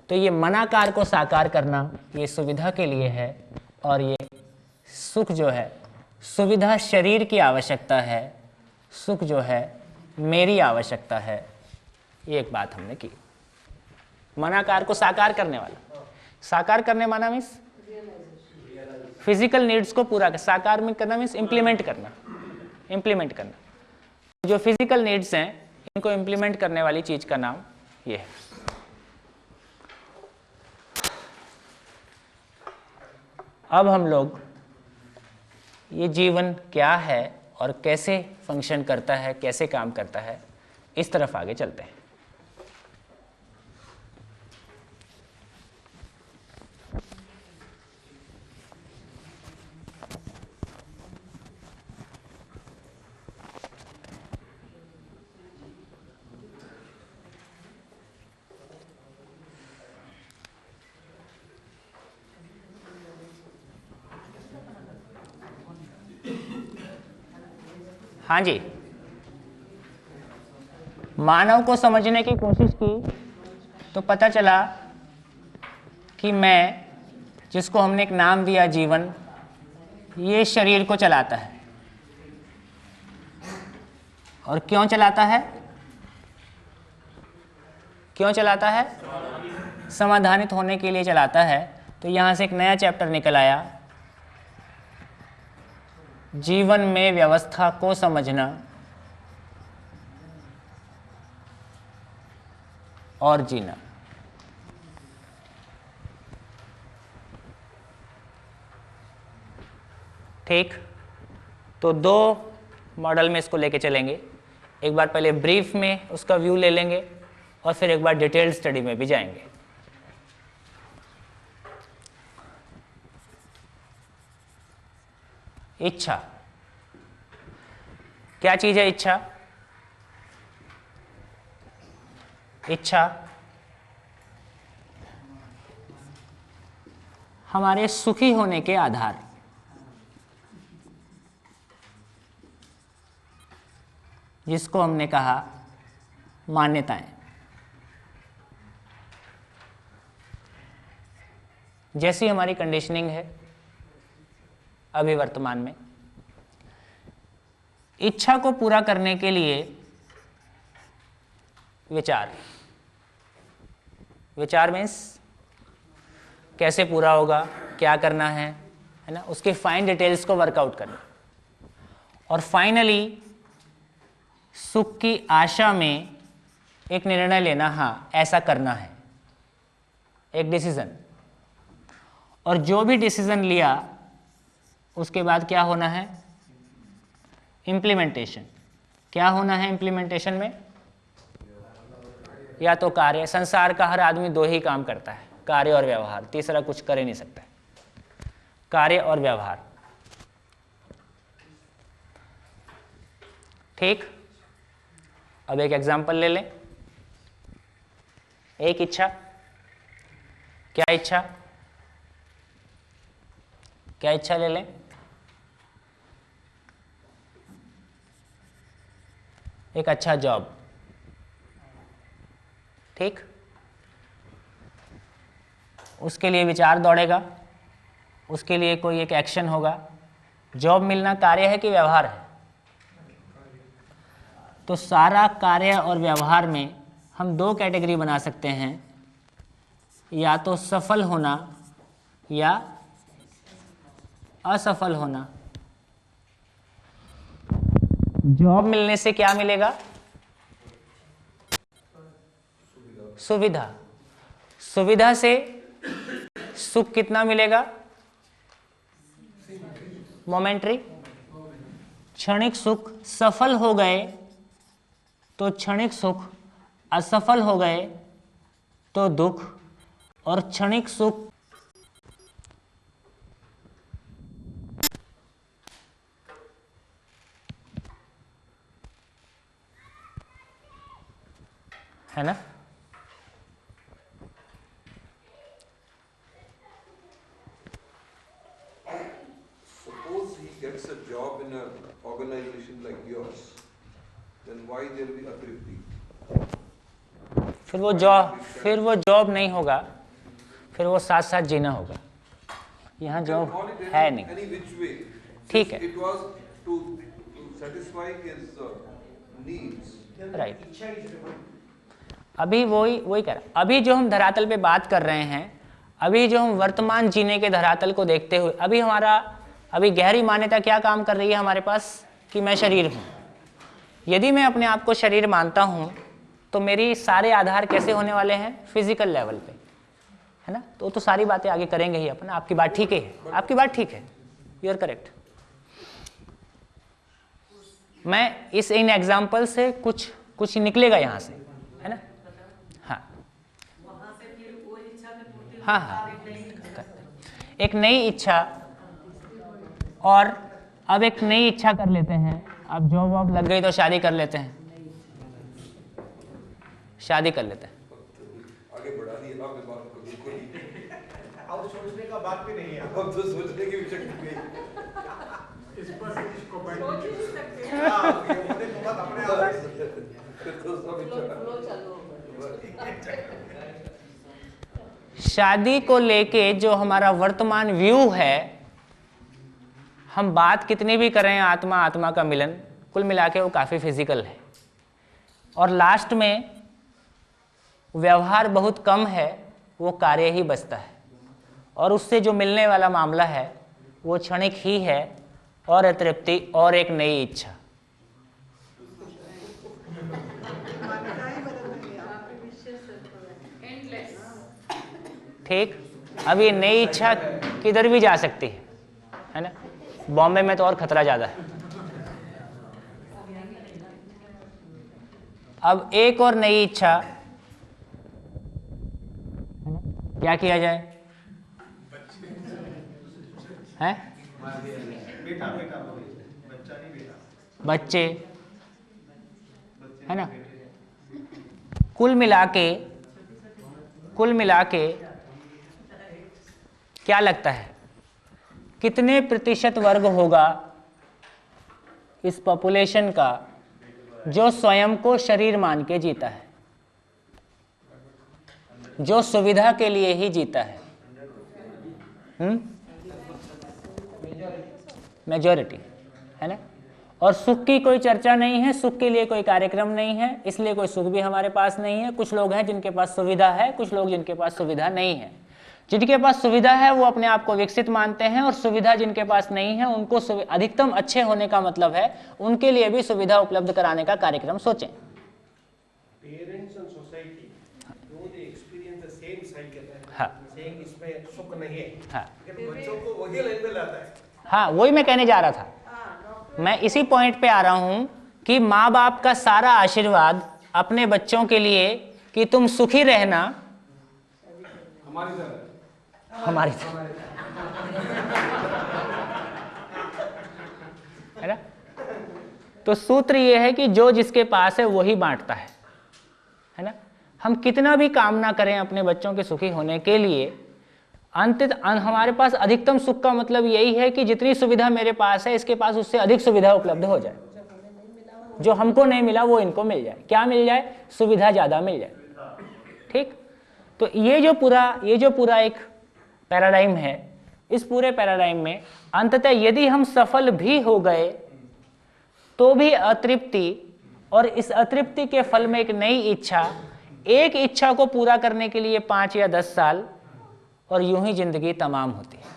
तो ये मनाकार को साकार करना, ये सुविधा के लिए है। और ये सुख जो है, सुविधा शरीर की आवश्यकता है, सुख जो है मेरी आवश्यकता है। ये एक बात हमने की। मनाकार को साकार करने वाला, साकार करने माना मीन्स फिजिकल नीड्स को पूरा कर, साकार में करना मीन्स इम्प्लीमेंट करना, इम्प्लीमेंट करना। जो फिजिकल नीड्स हैं इनको इम्प्लीमेंट करने वाली चीज का नाम ये है। अब हम लोग ये जीवन क्या है और कैसे फंक्शन करता है, कैसे काम करता है, इस तरफ आगे चलते हैं। हाँ जी, मानव को समझने की कोशिश की तो पता चला कि मैं, जिसको हमने एक नाम दिया जीवन, ये शरीर को चलाता है। और क्यों चलाता है? क्यों चलाता है? समाधानित होने के लिए चलाता है। तो यहाँ से एक नया चैप्टर निकल आया, जीवन में व्यवस्था को समझना और जीना। ठीक, तो दो मॉडल में इसको लेके चलेंगे। एक बार पहले ब्रीफ में उसका व्यू ले लेंगे और फिर एक बार डिटेल्ड स्टडी में भी जाएंगे। इच्छा क्या चीज है? इच्छा, इच्छा हमारे सुखी होने के आधार, जिसको हमने कहा मान्यताएं। जैसी हमारी कंडीशनिंग है अभी वर्तमान में, इच्छा को पूरा करने के लिए विचार, विचार मीन्स कैसे पूरा होगा, क्या करना है ना, उसके फाइन डिटेल्स को वर्कआउट करना। और फाइनली सुख की आशा में एक निर्णय लेना, हाँ ऐसा करना है, एक डिसीजन। और जो भी डिसीजन लिया उसके बाद क्या होना है? इम्प्लीमेंटेशन। क्या होना है इम्प्लीमेंटेशन में? या तो कार्य, संसार का हर आदमी दो ही काम करता है, कार्य और व्यवहार, तीसरा कुछ कर ही नहीं सकता है। कार्य और व्यवहार, ठीक। अब एक एग्जांपल ले लें। एक इच्छा, क्या इच्छा? क्या इच्छा ले लें? एक अच्छा जॉब, ठीक। उसके लिए विचार दौड़ेगा, उसके लिए कोई एक एक्शन होगा। जॉब मिलना कार्य है कि व्यवहार है? तो सारा कार्य और व्यवहार में हम दो कैटेगरी बना सकते हैं, या तो सफल होना या असफल होना। जॉब मिलने से क्या मिलेगा? सुविधा। सुविधा से सुख कितना मिलेगा? मोमेंटरी, क्षणिक सुख। सफल हो गए तो क्षणिक सुख, असफल हो गए तो दुख। और क्षणिक सुख है ना? Suppose he gets a job in an organization like yours, then why there will be atripti? फिर वो जॉब नहीं होगा, फिर वो साथ साथ जीना होगा। यहाँ जॉब है नहीं, Any which way. ठीक है, It was to satisfy his needs. Right. अभी वही कर, अभी जो हम धरातल पे बात कर रहे हैं, अभी जो हम वर्तमान जीने के धरातल को देखते हुए, अभी गहरी मान्यता क्या काम कर रही है हमारे पास कि मैं शरीर हूँ। यदि मैं अपने आप को शरीर मानता हूँ तो मेरी सारे आधार कैसे होने वाले हैं? फिजिकल लेवल पे, है ना? तो सारी बातें आगे करेंगे ही अपन। आपकी बात ठीक है, आपकी बात ठीक है, यू आर करेक्ट। मैं इन एग्जाम्पल से कुछ निकलेगा यहाँ से, है ना? हाँ हाँ, एक नई इच्छा, और अब एक नई इच्छा कर लेते हैं। अब जॉब वॉब लग गई तो शादी कर लेते हैं, शादी कर लेते हैं। आगे बढ़ा दिया आपने बात को, बिल्कुल ही। अब सोचने का बात भी नहीं है, अब तो सोचने की भी शक्ति गई। फिर तो सब शादी को लेके जो हमारा वर्तमान व्यू है, हम बात कितनी भी करें आत्मा आत्मा का मिलन, कुल मिला के वो काफ़ी फिजिकल है। और लास्ट में व्यवहार बहुत कम है, वो कार्य ही बचता है, और उससे जो मिलने वाला मामला है वो क्षणिक ही है और अतृप्ति और एक नई इच्छा। ठीक, अब ये नई इच्छा किधर भी जा सकती है ना। बॉम्बे में तो और खतरा ज़्यादा है। अब एक और नई इच्छा, क्या किया जाए? हैं? बच्चे, है ना। कुल मिला के क्या लगता है कितने प्रतिशत वर्ग होगा इस पॉपुलेशन का जो स्वयं को शरीर मान के जीता है, जो सुविधा के लिए ही जीता है? मेजॉरिटी, है ना। और सुख की कोई चर्चा नहीं है, सुख के लिए कोई कार्यक्रम नहीं है, इसलिए कोई सुख भी हमारे पास नहीं है। कुछ लोग हैं जिनके पास सुविधा है, कुछ लोग जिनके पास सुविधा नहीं है। जिनके पास सुविधा है वो अपने आप को विकसित मानते हैं, और सुविधा जिनके पास नहीं है उनको अधिकतम अच्छे होने का मतलब है उनके लिए भी सुविधा उपलब्ध कराने का कार्यक्रम सोचें। पेरेंट्स एंड सोसाइटी दो दे एक्सपीरियंस द सेम साइकिल। हाँ, सेइंग इसमें सुख नहीं है। हाँ, लेकिन बच्चों को वही लाइन में लाता है। हाँ, वही मैं कहने जा रहा था। मैं इसी पॉइंट पे आ रहा हूं कि माँ बाप का सारा आशीर्वाद अपने बच्चों के लिए कि तुम सुखी रहना, हमारी है ना। तो सूत्र ये है कि जो जिसके पास है वही बांटता है ना। हम कितना भी कामना करें अपने बच्चों के सुखी होने के लिए, हमारे पास अधिकतम सुख का मतलब यही है कि जितनी सुविधा मेरे पास है इसके पास उससे अधिक सुविधा उपलब्ध हो जाए। जो हमको नहीं मिला वो इनको मिल जाए। क्या मिल जाए? सुविधा ज़्यादा मिल जाए। ठीक, तो ये जो पूरा एक पैराडाइम है, इस पूरे पैराडाइम में अंततः यदि हम सफल भी हो गए तो भी अतृप्ति, और इस अतृप्ति के फल में एक नई इच्छा, एक इच्छा को पूरा करने के लिए 5 या 10 साल, और यूं ही जिंदगी तमाम होती है।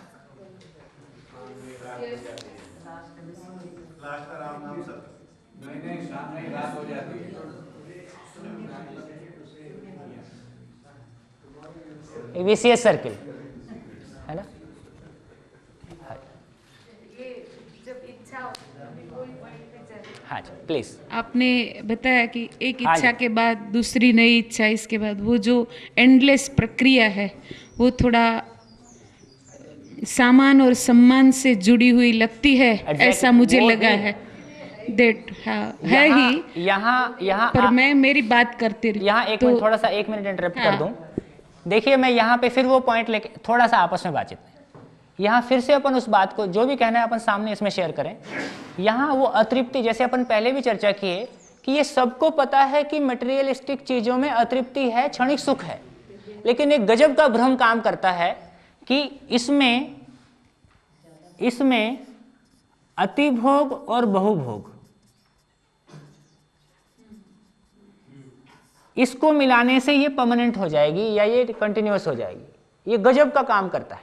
विशियस सर्किल, है ना। हाँ जी, प्लीज। आपने बताया कि एक हाँ इच्छा जी। के बाद दूसरी नई इच्छा, इसके बाद वो जो एंडलेस प्रक्रिया है वो थोड़ा सामान और सम्मान से जुड़ी हुई लगती है। ऐसा मुझे वो लगा ही। है दैट है ही। यहाँ पर मैं मेरी बात करती रही। यहाँ एक मिनट, थोड़ा सा 1 मिनट इंटरप्ट कर दूं। देखिए, मैं यहाँ पे फिर वो पॉइंट लेके थोड़ा सा आपस में बातचीत में, यहाँ फिर से अपन उस बात को जो भी कहना है अपन सामने इसमें शेयर करें। यहाँ वो अतृप्ति, जैसे अपन पहले भी चर्चा किए कि ये सबको पता है कि मटेरियलिस्टिक चीज़ों में अतृप्ति है, क्षणिक सुख है, लेकिन एक गजब का भ्रम काम करता है कि इसमें अतिभोग और बहुभोग, इसको मिलाने से ये परमानेंट हो जाएगी या ये कंटिन्यूअस हो जाएगी। ये गजब का काम करता है।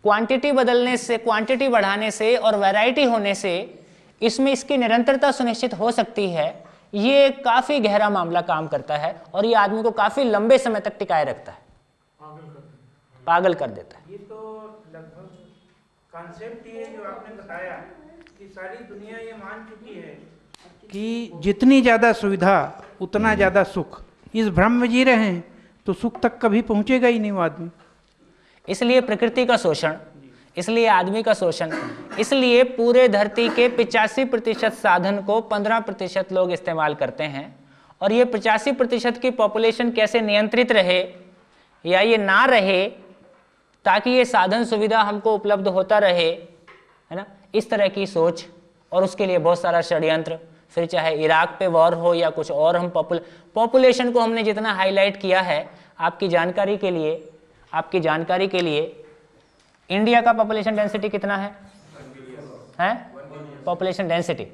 क्वांटिटी बदलने से, क्वांटिटी बढ़ाने से और वैरायटी होने से इसमें इसकी निरंतरता सुनिश्चित हो सकती है। ये काफ़ी गहरा मामला काम करता है और ये आदमी को काफ़ी लंबे समय तक टिकाए रखता है, पागल कर देता है। ये तो लगभग कॉन्सेप्ट ये जो आपने बताया कि सारी दुनिया ये मान चुकी है कि जितनी ज़्यादा सुविधा उतना ज़्यादा सुख। इस भ्रम में जी रहे हैं तो सुख तक कभी पहुंचेगा ही नहीं वो आदमी। इसलिए प्रकृति का शोषण, इसलिए आदमी का शोषण, इसलिए पूरे धरती के 85% साधन को 15% लोग इस्तेमाल करते हैं। और ये 85% की पॉपुलेशन कैसे नियंत्रित रहे या ये ना रहे ताकि ये साधन सुविधा हमको उपलब्ध होता रहे, है ना। इस तरह की सोच और उसके लिए बहुत सारा षड्यंत्र, फिर चाहे इराक पे वॉर हो या कुछ और। हम पॉपुलेशन को हमने जितना हाईलाइट किया है, आपकी जानकारी के लिए इंडिया का पॉपुलेशन डेंसिटी कितना है? पॉपुलेशन डेंसिटी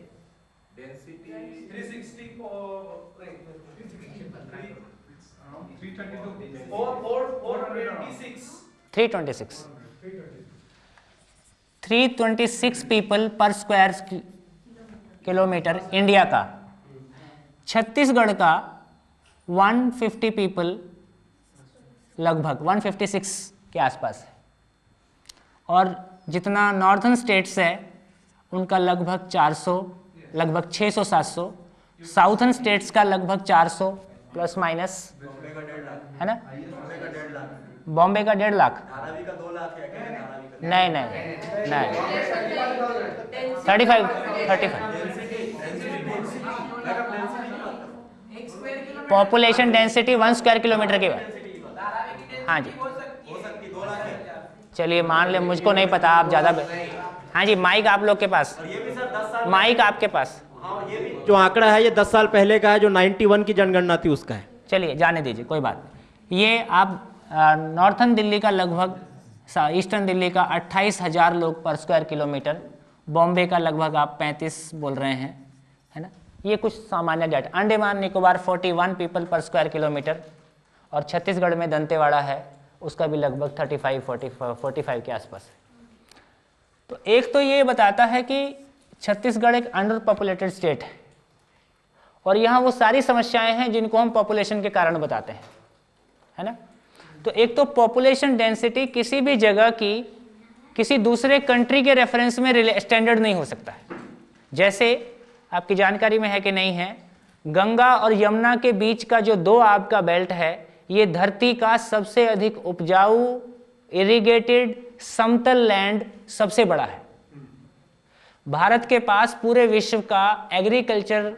326 पीपल पर स्क्वायर किलोमीटर इंडिया का। छत्तीसगढ़ का 150 पीपल लगभग 156 के आसपास है, और जितना नॉर्थन स्टेट्स है उनका लगभग 400, लगभग 600-700, साउथर्न स्टेट्स का लगभग 400 प्लस माइनस, है ना। बॉम्बे का 1.5 लाख, नहीं नहीं नहीं, 35 पॉपुलेशन डेंसिटी 1 स्क्वायर किलोमीटर की बात। हाँ जी, चलिए मान ले, मुझको नहीं पता, आप ज़्यादा। हाँ जी, माइक आप लोग के पास, माइक आपके पास। जो आंकड़ा है ये 10 साल पहले का है, जो 91 की जनगणना थी उसका है। चलिए जाने दीजिए, कोई बात नहीं। ये आप नॉर्थन दिल्ली का लगभग, ईस्टर्न दिल्ली का 28,000 लोग पर स्क्वायर किलोमीटर, बॉम्बे का लगभग आप 35 बोल रहे हैं, है ना। ये कुछ सामान्य डाटा। अंडमान निकोबार 41 पीपल पर स्क्वायर किलोमीटर, और छत्तीसगढ़ में दंतेवाड़ा है, उसका भी लगभग 45 के आसपास है। तो एक तो ये बताता है कि छत्तीसगढ़ एक अंडर पॉपुलेटेड स्टेट है, और यहाँ वो सारी समस्याएं हैं जिनको हम पॉपुलेशन के कारण बताते हैं, है ना। तो एक तो पॉपुलेशन डेंसिटी किसी भी जगह की किसी दूसरे कंट्री के रेफरेंस में स्टैंडर्ड नहीं हो सकता है। जैसे आपकी जानकारी में है कि नहीं है, गंगा और यमुना के बीच का जो 2 आब का बेल्ट है, ये धरती का सबसे अधिक उपजाऊ इरिगेटेड समतल लैंड सबसे बड़ा है। भारत के पास पूरे विश्व का एग्रीकल्चर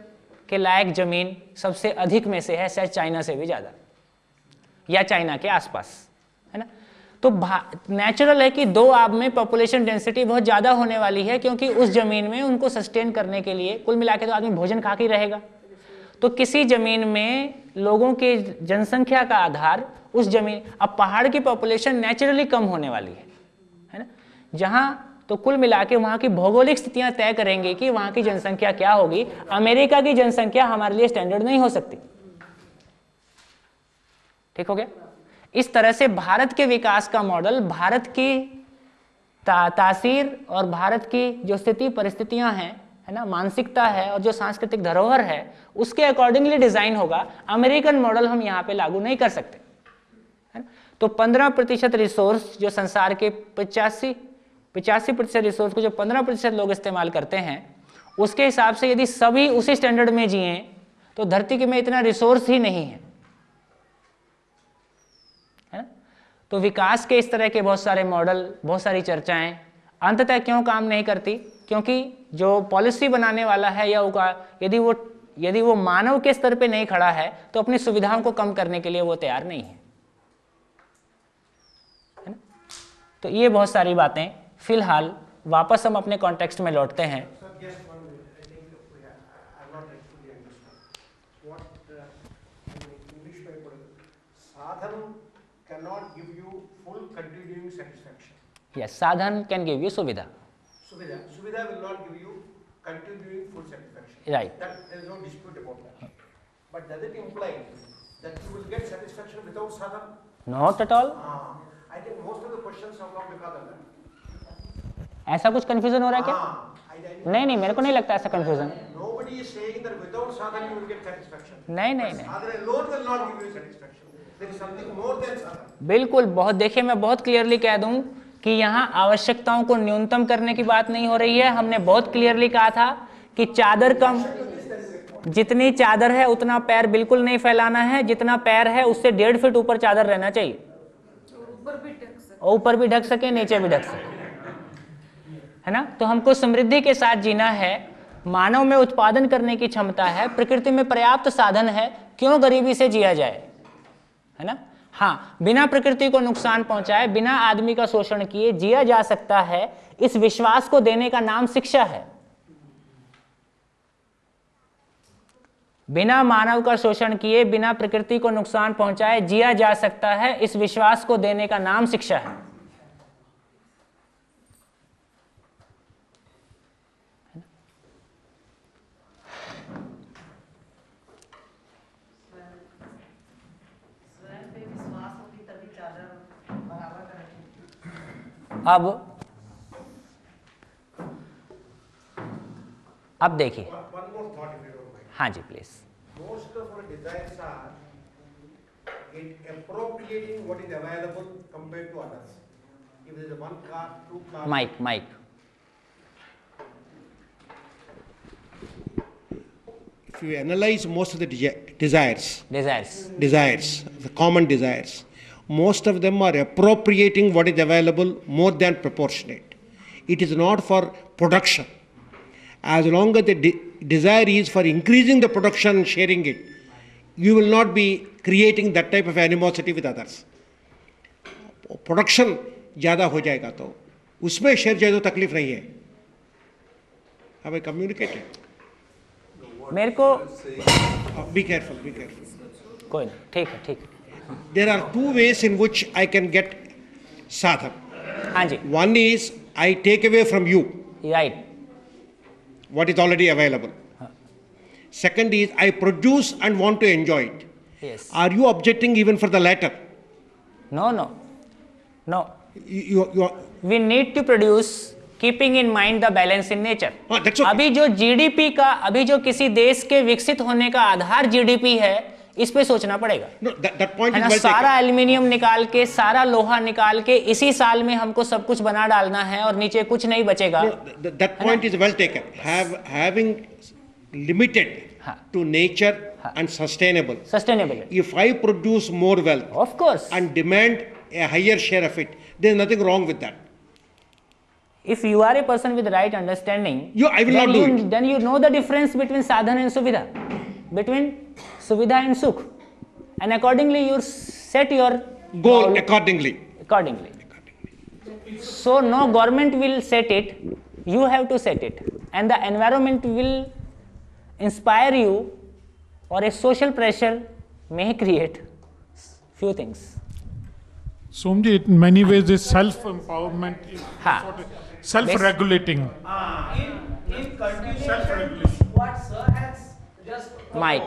के लायक जमीन सबसे अधिक में से है, शायद चाइना से भी ज़्यादा या चाइना के आसपास, है ना। तो नेचुरल है कि 2 आब में पॉपुलेशन डेंसिटी बहुत ज़्यादा होने वाली है, क्योंकि उस ज़मीन में उनको सस्टेन करने के लिए कुल मिला के तो आदमी भोजन खा के ही रहेगा। तो किसी ज़मीन में लोगों की जनसंख्या का आधार उस ज़मीन, अब पहाड़ की पॉपुलेशन नेचुरली कम होने वाली है ना। जहाँ तो कुल मिला के वहाँ की भौगोलिक स्थितियाँ तय करेंगे कि वहाँ की जनसंख्या क्या होगी। अमेरिका की जनसंख्या हमारे लिए स्टैंडर्ड नहीं हो सकती, ठीक हो गया। इस तरह से भारत के विकास का मॉडल, भारत की तासीर और भारत की जो स्थिति परिस्थितियां हैं, है ना, मानसिकता है और जो सांस्कृतिक धरोहर है, उसके अकॉर्डिंगली डिजाइन होगा। अमेरिकन मॉडल हम यहाँ पे लागू नहीं कर सकते, है ना। तो 15% रिसोर्स जो संसार के 85% रिसोर्स को जो 15% लोग इस्तेमाल करते हैं, उसके हिसाब से यदि सभी उसी स्टैंडर्ड में जिए तो धरती के में इतना रिसोर्स ही नहीं है। तो विकास के इस तरह के बहुत सारे मॉडल, बहुत सारी चर्चाएं अंततः क्यों काम नहीं करती? क्योंकि जो पॉलिसी बनाने वाला है या यदि वो मानव के स्तर पे नहीं खड़ा है तो अपनी सुविधाओं को कम करने के लिए वो तैयार नहीं है ना? तो ये बहुत सारी बातें। फिलहाल वापस हम अपने कॉन्टेक्स्ट में लौटते हैं। cannot give you full continuing satisfaction. Yes, sadhan can give you suvidha. Suvidha will not give you continuing full satisfaction. Right. That there is no dispute about that. But does it imply that you will get satisfaction without sadhan? Not at all. I think most of the questions have come because of that. ऐसा कुछ confusion हो रहा है क्या? नहीं, मेरे को नहीं लगता ऐसा confusion. Nobody is saying that without sadhan you will get satisfaction. नहीं। Sadhan alone will not give you satisfaction. There is something more than sadhan. बिल्कुल, बहुत देखिए, मैं बहुत क्लियरली कह दूं कि यहाँ आवश्यकताओं को न्यूनतम करने की बात नहीं हो रही है। हमने बहुत क्लियरली कहा था कि चादर कम, जितनी चादर है उतना पैर बिल्कुल नहीं फैलाना है, जितना पैर है उससे 1.5 फीट ऊपर चादर रहना चाहिए, ऊपर भी ढक सके, नीचे भी ढक सके, है ना। तो हमको समृद्धि के साथ जीना है। मानव में उत्पादन करने की क्षमता है, प्रकृति में पर्याप्त साधन है, क्यों गरीबी से जिया जाए, है ना। हाँ, बिना प्रकृति को नुकसान पहुंचाए, बिना आदमी का शोषण किए जिया जा सकता है। इस विश्वास को देने का नाम शिक्षा है। बिना मानव का शोषण किए, बिना प्रकृति को नुकसान पहुंचाए जिया जा सकता है, इस विश्वास को देने का नाम शिक्षा है। अब देखिए, One more thought, if you don't mind. हाँ जी please. Most of our desires are in appropriating what is available compared to others. If there is one car, two cars. माइक If you analyze most of the desires, desires the common desires, most of them are appropriating what is available more than proportionate. It is not for production. As long as the desire is for increasing the production and sharing it, you will not be creating that type of animosity with others. Production ज़्यादा हो जाएगा तो उसमें share जाए तो तकलीफ नहीं है. Have I communicated? मेरे को Be careful, be careful. कोई नहीं, ठीक है। There are two ways in which I can get sadhana. हाँ जी, One is I take away from you right. what is already available. Second is I produce and want to enjoy it. Yes, Are you objecting even for the latter? No, You are, we need to produce keeping in mind the balance in nature. that's okay. अभी जो GDP का, अभी जो किसी देश के विकसित होने का आधार जीडीपी है, इस पे सोचना पड़ेगा। No, that point है is ना, well सारा taken. एल्यूमिनियम निकाल के, सारा लोहा निकाल के इसी साल में हमको सब कुछ बना डालना है और नीचे कुछ नहीं बचेगा। No, that point is well taken. Having limited to nature and sustainable. Sustainable, If I produce more wealth of course. and demand a higher share of it, there is nothing wrong with that. If you are a person with right understanding, I will not do it. Then you know the difference between sadhana and suvidha, between suvidha and sukh, and accordingly you set your Goal accordingly. So no government will set it, you have to set it, and the environment will inspire you, or a social pressure may create few things. Somji, in many ways, this self-empowerment is हाँ. sort of self-regulating. Self-regulation. What sir has just Mike.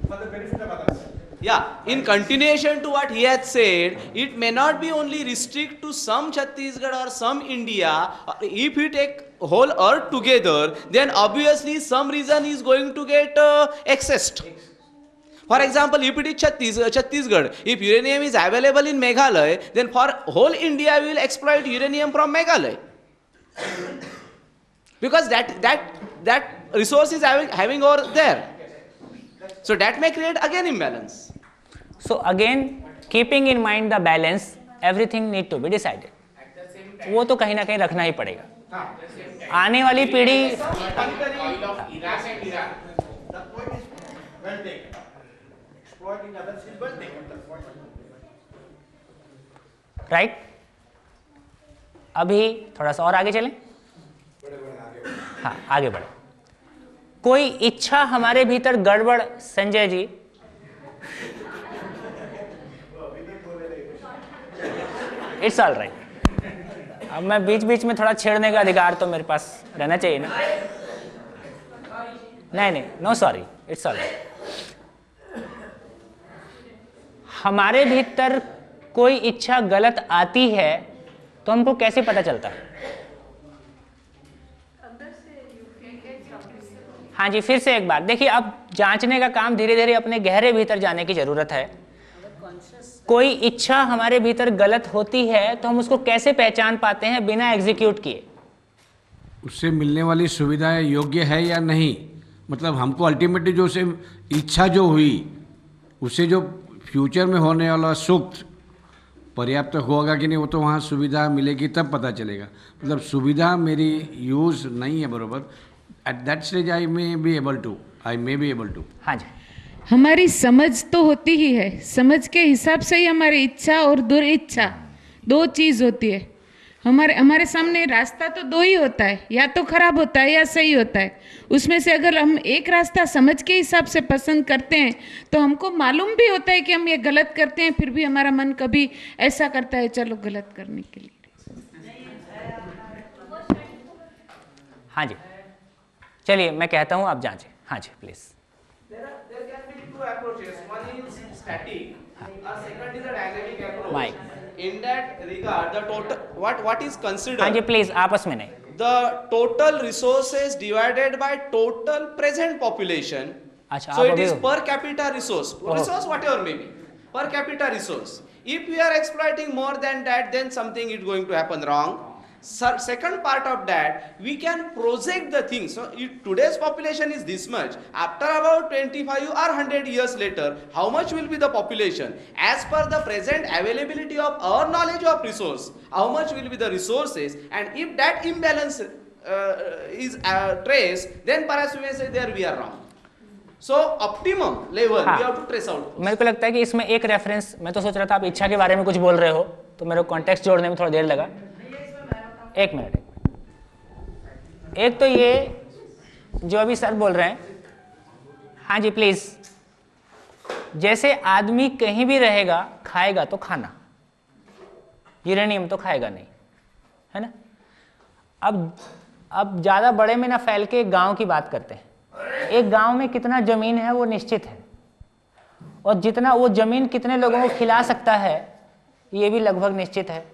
For the benefit of others. Yeah, in continuation to what he had said, it may not be only restrict to some Chhattisgarh or some India. If we take whole earth together, then obviously some reason is going to get accessed. For example, if it is Chhattisgarh, if uranium is available in Meghalaya, then for whole India we will exploit uranium from Meghalaya. Because that resource is having over there. So that may create again imbalance. So again, keeping in mind the balance, everything need to be decided. वो तो कहीं ना कहीं रखना ही पड़ेगा। आने वाली पीढ़ी, राइट। अभी थोड़ा सा और आगे चलें। हाँ, आगे बढ़े। कोई इच्छा हमारे भीतर गड़बड़, Sanjay ji, it's all right. अब मैं बीच बीच में थोड़ा छेड़ने का अधिकार तो मेरे पास रहना चाहिए ना। नहीं, no sorry, it's all right. हमारे भीतर कोई इच्छा गलत आती है तो हमको कैसे पता चलता है? हाँ जी, फिर से एक बार देखिए, अब जांचने का काम धीरे धीरे अपने गहरे भीतर जाने की जरूरत है। कोई इच्छा हमारे भीतर गलत होती है तो हम उसको कैसे पहचान पाते हैं बिना एग्जीक्यूट किए? उससे मिलने वाली सुविधाएं योग्य है या नहीं, मतलब हमको अल्टीमेटली जो उसे इच्छा जो हुई उससे जो फ्यूचर में होने वाला सुख पर्याप्त होगा कि नहीं, वो तो वहाँ सुविधा मिलेगी तब पता चलेगा। मतलब सुविधा मेरी यूज़ नहीं है बरोबर, at that stage I may be able to. हाँ जी, हमारी समझ तो होती ही है, समझ के हिसाब से ही हमारी इच्छा और दुर्इच्छा दो चीज़ होती है। हमारे सामने रास्ता तो दो ही होता है, या तो खराब होता है या सही होता है। उसमें से अगर हम एक रास्ता समझ के हिसाब से पसंद करते हैं तो हमको मालूम भी होता है कि हम ये गलत करते हैं, फिर भी हमारा मन कभी ऐसा करता है चलो गलत करने के लिए। हाँ जी, चलिए मैं कहता हूँ आप जांचें। हाँ जी please. there can be two approaches. One is static, second is a dynamic approach. Mike. In that regard, the total what is considered? हाँ जी प्लीज आपस में नहीं. The total resources divided by total present population. अच्छा, So आप it is अभी- per capita resource, resource whatever may be, per capita resource. If we are exploiting more than that, then something is going to happen wrong. Second part of that, we can project the thing. So if today's population is this much, after about 25 or 100 years later, how much will be the population? As per the present availability of our knowledge of resource, how much will be the resources? And if that imbalance is traced, then perhaps we may say there we are wrong. So optimum level we have to trace out. मेरे को लगता है कि इसमें एक reference, मैं तो सोच रहा था आप इच्छा के बारे में कुछ बोल रहे हो, तो मेरे को कॉन्टेक्स्ट जोड़ने में थोड़ा देर लगा. एक मिनट. एक तो ये जो अभी सर बोल रहे हैं, हाँ जी प्लीज, जैसे आदमी कहीं भी रहेगा खाएगा तो खाना, यूरेनियम तो खाएगा नहीं, है ना. अब ज़्यादा बड़े में ना फैल के एक गांव की बात करते हैं. एक गांव में कितना ज़मीन है वो निश्चित है, और जितना वो ज़मीन कितने लोगों को खिला सकता है ये भी लगभग निश्चित है.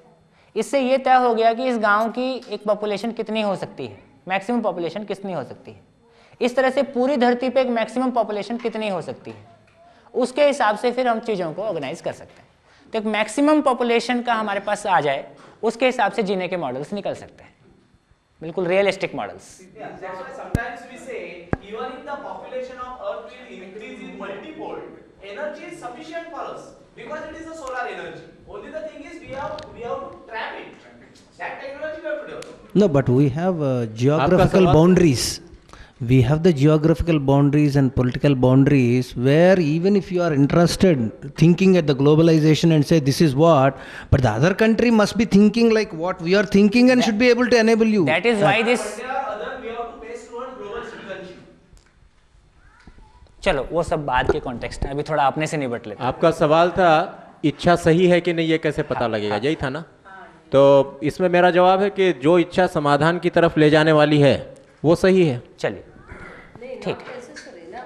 इससे ये तय हो गया कि इस गांव की एक पॉपुलेशन कितनी हो सकती है, मैक्सिमम पॉपुलेशन कितनी हो सकती है. इस तरह से पूरी धरती पे एक मैक्सिमम पॉपुलेशन कितनी हो सकती है, उसके हिसाब से फिर हम चीज़ों को ऑर्गेनाइज कर सकते हैं. तो एक मैक्सिमम पॉपुलेशन का हमारे पास आ जाए, उसके हिसाब से जीने के मॉडल्स निकल सकते हैं, बिल्कुल realistic models. That's why sometimes we say even if the population of Earth will increase in multifold, energy is sufficient for us because it is a solar energy. Only the thing is we have to trap it. That technology we have to develop. No, but we have geographical boundaries. We have the geographical boundaries and political boundaries where even if you are interested, thinking at the globalization and say this is what, but the other country must be thinking like what we are thinking and should be able to enable you. That is why this. But there are other we have to pace towards global citizenship. चलो वो सब बाद के context है, अभी थोड़ा अपने से निपट लेते हैं. आपका सवाल था इच्छा सही है कि नहीं, ये कैसे पता लगेगा, यही था ना. तो इसमें मेरा जवाब है कि जो इच्छा समाधान की तरफ ले जाने वाली है वो सही है. चलिए ठीक है,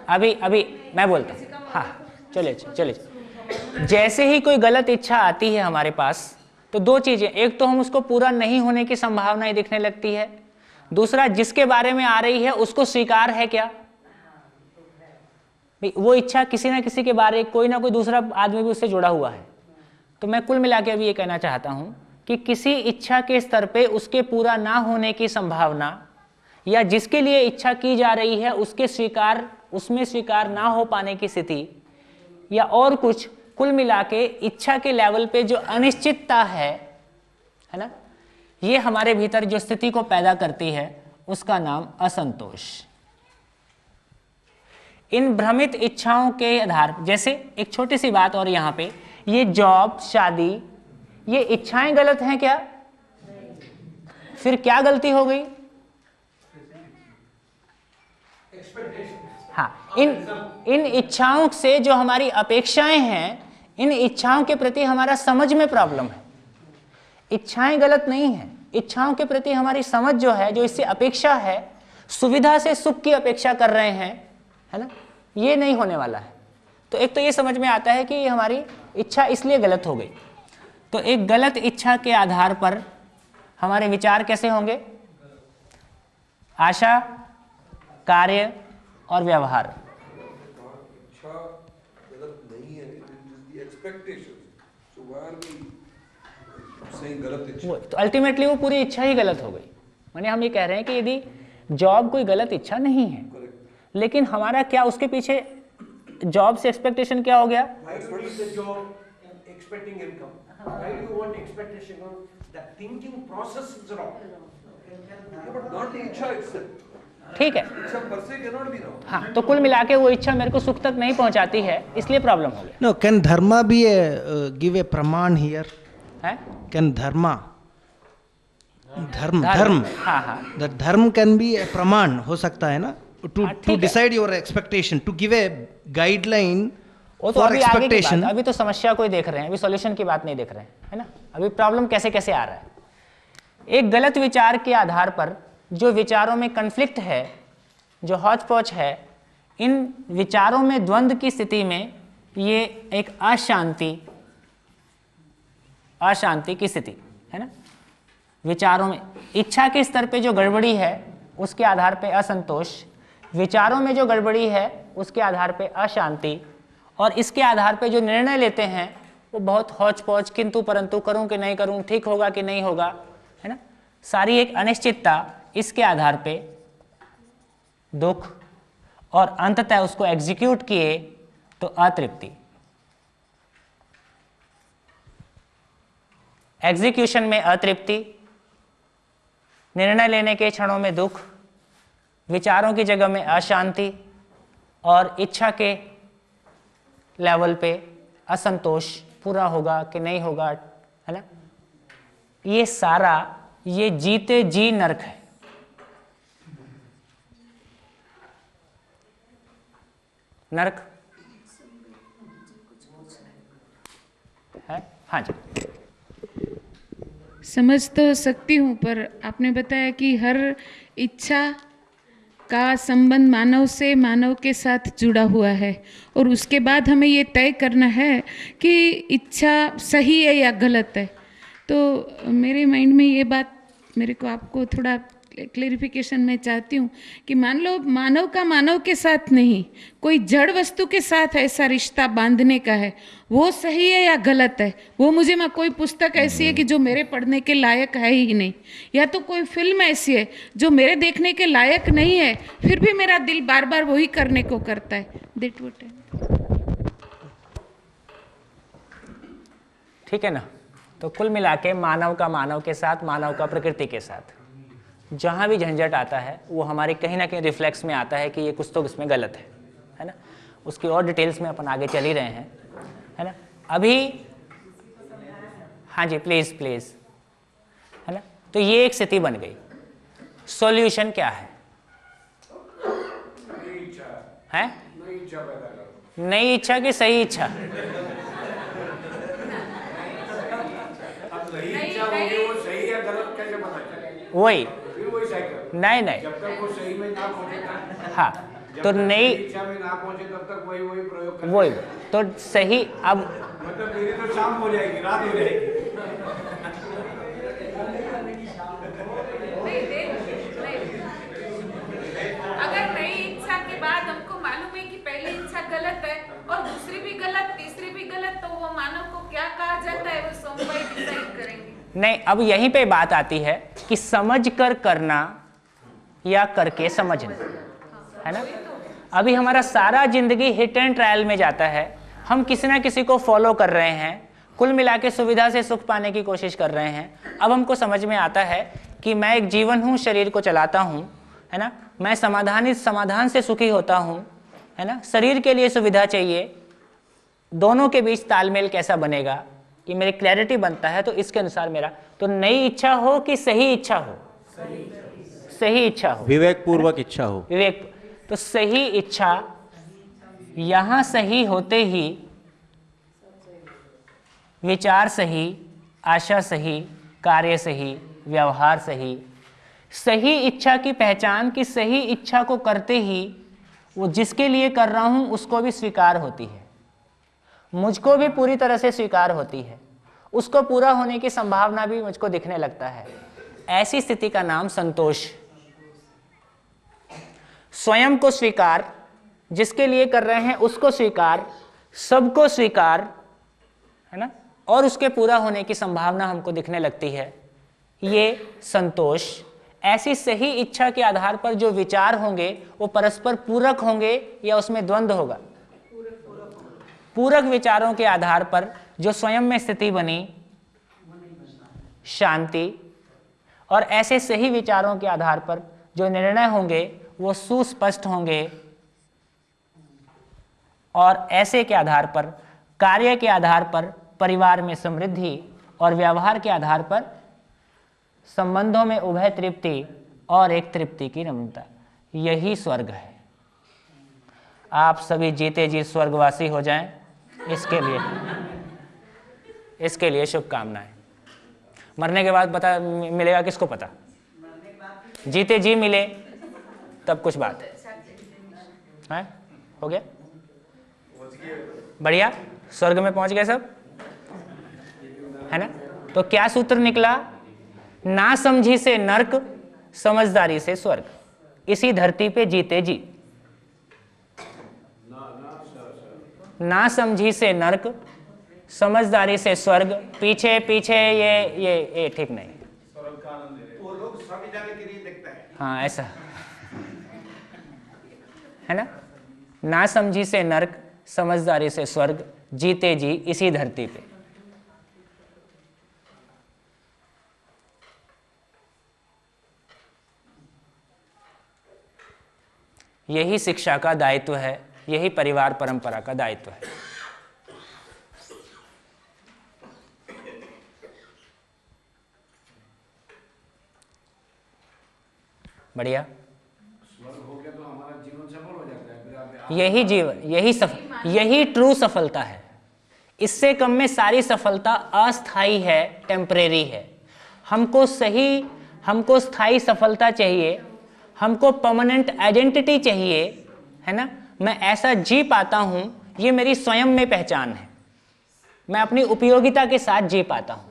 अभी मैं बोलता हूँ. हाँ चलिए. जैसे ही कोई गलत इच्छा आती है हमारे पास, तो दो चीज़ें, एक तो हम उसको पूरा नहीं होने की संभावनाएं दिखने लगती है, दूसरा जिसके बारे में आ रही है उसको स्वीकार है क्या. वो इच्छा किसी ना किसी के बारे, कोई ना कोई दूसरा आदमी भी उससे जुड़ा हुआ है. तो मैं कुल मिला के अभी ये कहना चाहता हूँ कि किसी इच्छा के स्तर पे उसके पूरा ना होने की संभावना, या जिसके लिए इच्छा की जा रही है उसमें स्वीकार ना हो पाने की स्थिति, या और कुछ, कुल मिला के इच्छा के लेवल पे जो अनिश्चितता है ना, ये हमारे भीतर जो स्थिति को पैदा करती है उसका नाम असंतोष. इन भ्रमित इच्छाओं के आधार, जैसे एक छोटी सी बात और यहाँ पे, ये जॉब, शादी, ये इच्छाएं गलत हैं क्या? फिर क्या गलती हो गई? हाँ, इन इच्छाओं से जो हमारी अपेक्षाएं हैं, इन इच्छाओं के प्रति हमारा समझ में प्रॉब्लम है. इच्छाएं गलत नहीं है, इच्छाओं के प्रति हमारी समझ जो है, जो इससे अपेक्षा है, सुविधा से सुख की अपेक्षा कर रहे हैं, है ना, ये नहीं होने वाला है. तो एक तो ये समझ में आता है कि ये हमारी इच्छा इसलिए गलत हो गई. तो एक गलत इच्छा के आधार पर हमारे विचार कैसे होंगे? आशा, कार्य और व्यवहार. इच्छा गलत नहीं है, it is the expectations. So why are we saying गलत इच्छा? तो अल्टीमेटली वो पूरी इच्छा ही गलत हो गई. माने हम ये कह रहे हैं कि यदि जॉब कोई गलत इच्छा नहीं है, लेकिन हमारा क्या उसके पीछे जॉब से एक्सपेक्टेशन क्या हो गया? Why do you need the job expecting income? Why do you want expectation? The thinking process is wrong. But not the इच्छा itself. ठीक है, इच्छा per se cannot be wrong. हाँ, तो कुल मिला के वो इच्छा मेरे को सुख तक नहीं पहुंचाती है, इसलिए प्रॉब्लम हो गया. No, can dharma be give a praman here? है? Can dharma? धर्म. हाँ. The dharma can be a praman, हो सकता है ना? To है. decide your expectation, to give a guideline वो तो for अभी आगे की expectation. बात, अभी तो समस्या को ही देख रहे हैं, अभी सॉल्यूशन की बात नहीं देख रहे हैं, है ना. अभी प्रॉब्लम कैसे कैसे आ रहा है. एक गलत विचार के आधार पर जो विचारों में कन्फ्लिक्ट है, जो हौच पौच है, इन विचारों में द्वंद्व की स्थिति में ये एक अशांति की स्थिति है ना। विचारों में इच्छा के स्तर पे जो गड़बड़ी है उसके आधार पे असंतोष, विचारों में जो गड़बड़ी है उसके आधार पे अशांति, और इसके आधार पे जो निर्णय लेते हैं वो बहुत हौच पौच, किंतु परंतु, करूं कि नहीं करूं, ठीक होगा कि नहीं होगा, है ना, सारी एक अनिश्चितता, इसके आधार पे दुख, और अंततः उसको एग्जीक्यूट किए तो अतृप्ति। एग्जीक्यूशन में अतृप्ति, निर्णय लेने के क्षणों में दुख, विचारों की जगह में अशांति, और इच्छा के लेवल पे असंतोष, पूरा होगा कि नहीं होगा, है ना। ये सारा ये जीते जी नरक है। नरक है। हाँ जी, समझ तो सकती हूँ, पर आपने बताया कि हर इच्छा का संबंध मानव से, मानव के साथ जुड़ा हुआ है, और उसके बाद हमें ये तय करना है कि इच्छा सही है या गलत है। तो मेरे माइंड में ये बात, मेरे को आपको थोड़ा क्लेरिफिकेशन मैं चाहती हूँ कि मान लो मानव का मानव के साथ नहीं, कोई जड़ वस्तु के साथ ऐसा रिश्ता बांधने का है, वो सही है या गलत है? वो मुझे कोई पुस्तक ऐसी है कि जो मेरे पढ़ने के लायक है ही नहीं, या तो कोई फिल्म ऐसी है जो मेरे देखने के लायक नहीं है, फिर भी मेरा दिल बार बार वही करने को करता है। दैट व्हाट है। ठीक है ना। तो कुल मिला के मानव का मानव के साथ, मानव का प्रकृति के साथ, जहाँ भी झंझट आता है वो हमारे कहीं ना कहीं रिफ्लेक्स में आता है कि ये कुछ तो इसमें गलत है ना। उसकी और डिटेल्स में अपन आगे चल ही रहे हैं, है ना। अभी हाँ जी, प्लीज़ प्लीज़, है ना। तो ये एक स्थिति बन गई। सॉल्यूशन क्या है? नई इच्छा की सही इच्छा? वही नहीं नहीं, जब तक वो सही में ना पहुंचे, हाँ, तो नई इच्छा में ना पहुंचे तब तक वही प्रयोग करते वही तो सही। अब मतलब मेरी तो शाम हो जाएगी, रात हो जाएगी। अगर नई इच्छा के बाद हमको मालूम है कि पहली इच्छा गलत है और दूसरी भी गलत, तीसरी भी गलत, तो वो मानव को क्या कहा जाता है, वो सोमवार डिसाइड करेंगे। नहीं, अब यहीं पे बात आती है कि समझ कर करना या करके समझना, है ना। अभी हमारा सारा जिंदगी हिट एंड ट्रायल में जाता है, हम किसी ना किसी को फॉलो कर रहे हैं, कुल मिला के सुविधा से सुख पाने की कोशिश कर रहे हैं। अब हमको समझ में आता है कि मैं एक जीवन हूँ, शरीर को चलाता हूँ, है ना, मैं समाधान से सुखी होता हूँ, है ना, शरीर के लिए सुविधा चाहिए, दोनों के बीच तालमेल कैसा बनेगा, ये मेरी क्लैरिटी बनता है। तो इसके अनुसार मेरा, तो नई इच्छा हो कि सही इच्छा हो? सही इच्छा हो, विवेक पूर्वक इच्छा हो, विवेक। तो सही इच्छा यहाँ सही होते ही विचार सही, आशा सही, कार्य सही, व्यवहार सही। सही इच्छा की पहचान की सही इच्छा को करते ही वो जिसके लिए कर रहा हूँ उसको भी स्वीकार होती है, मुझको भी पूरी तरह से स्वीकार होती है, उसको पूरा होने की संभावना भी मुझको दिखने लगता है। ऐसी स्थिति का नाम संतोष। स्वयं को स्वीकार, जिसके लिए कर रहे हैं उसको स्वीकार, सबको स्वीकार, है ना, और उसके पूरा होने की संभावना हमको दिखने लगती है, ये संतोष। ऐसी सही इच्छा के आधार पर जो विचार होंगे वो परस्पर पूरक होंगे या उसमें द्वंद्व होगा? पूरक विचारों के आधार पर जो स्वयं में स्थिति बनी, शांति, और ऐसे सही विचारों के आधार पर जो निर्णय होंगे वो सुस्पष्ट होंगे, और ऐसे के आधार पर, कार्य के आधार पर परिवार में समृद्धि, और व्यवहार के आधार पर संबंधों में उभय तृप्ति और एक तृप्ति की नम्रता। यही स्वर्ग है। आप सभी जीते जी स्वर्गवासी हो जाएं, इसके लिए शुभकामनाएं। मरने के बाद पता मिलेगा किसको पता? जीते जी मिले तब कुछ बात है। हो गया? बढ़िया, स्वर्ग में पहुंच गए सब, है ना? तो क्या सूत्र निकला? ना समझी से नर्क, समझदारी से स्वर्ग, इसी धरती पे जीते जी। ना समझी से नर्क, समझदारी से स्वर्ग, पीछे पीछे ये ठीक नहीं, वो लोग स्वर्ग जाने के लिए देखता है। हाँ ऐसा है ना? ना समझी से नर्क, समझदारी से स्वर्ग, जीते जी इसी धरती पे। यही शिक्षा का दायित्व है, यही परिवार परंपरा का दायित्व है। बढ़िया, यही जीवन, यही ट्रू सफलता है। इससे कम में सारी सफलता अस्थाई है, टेम्परेरी है। हमको स्थायी सफलता चाहिए, हमको परमानेंट आइडेंटिटी चाहिए, है ना? मैं ऐसा जी पाता हूं, ये मेरी स्वयं में पहचान है, मैं अपनी उपयोगिता के साथ जी पाता हूं।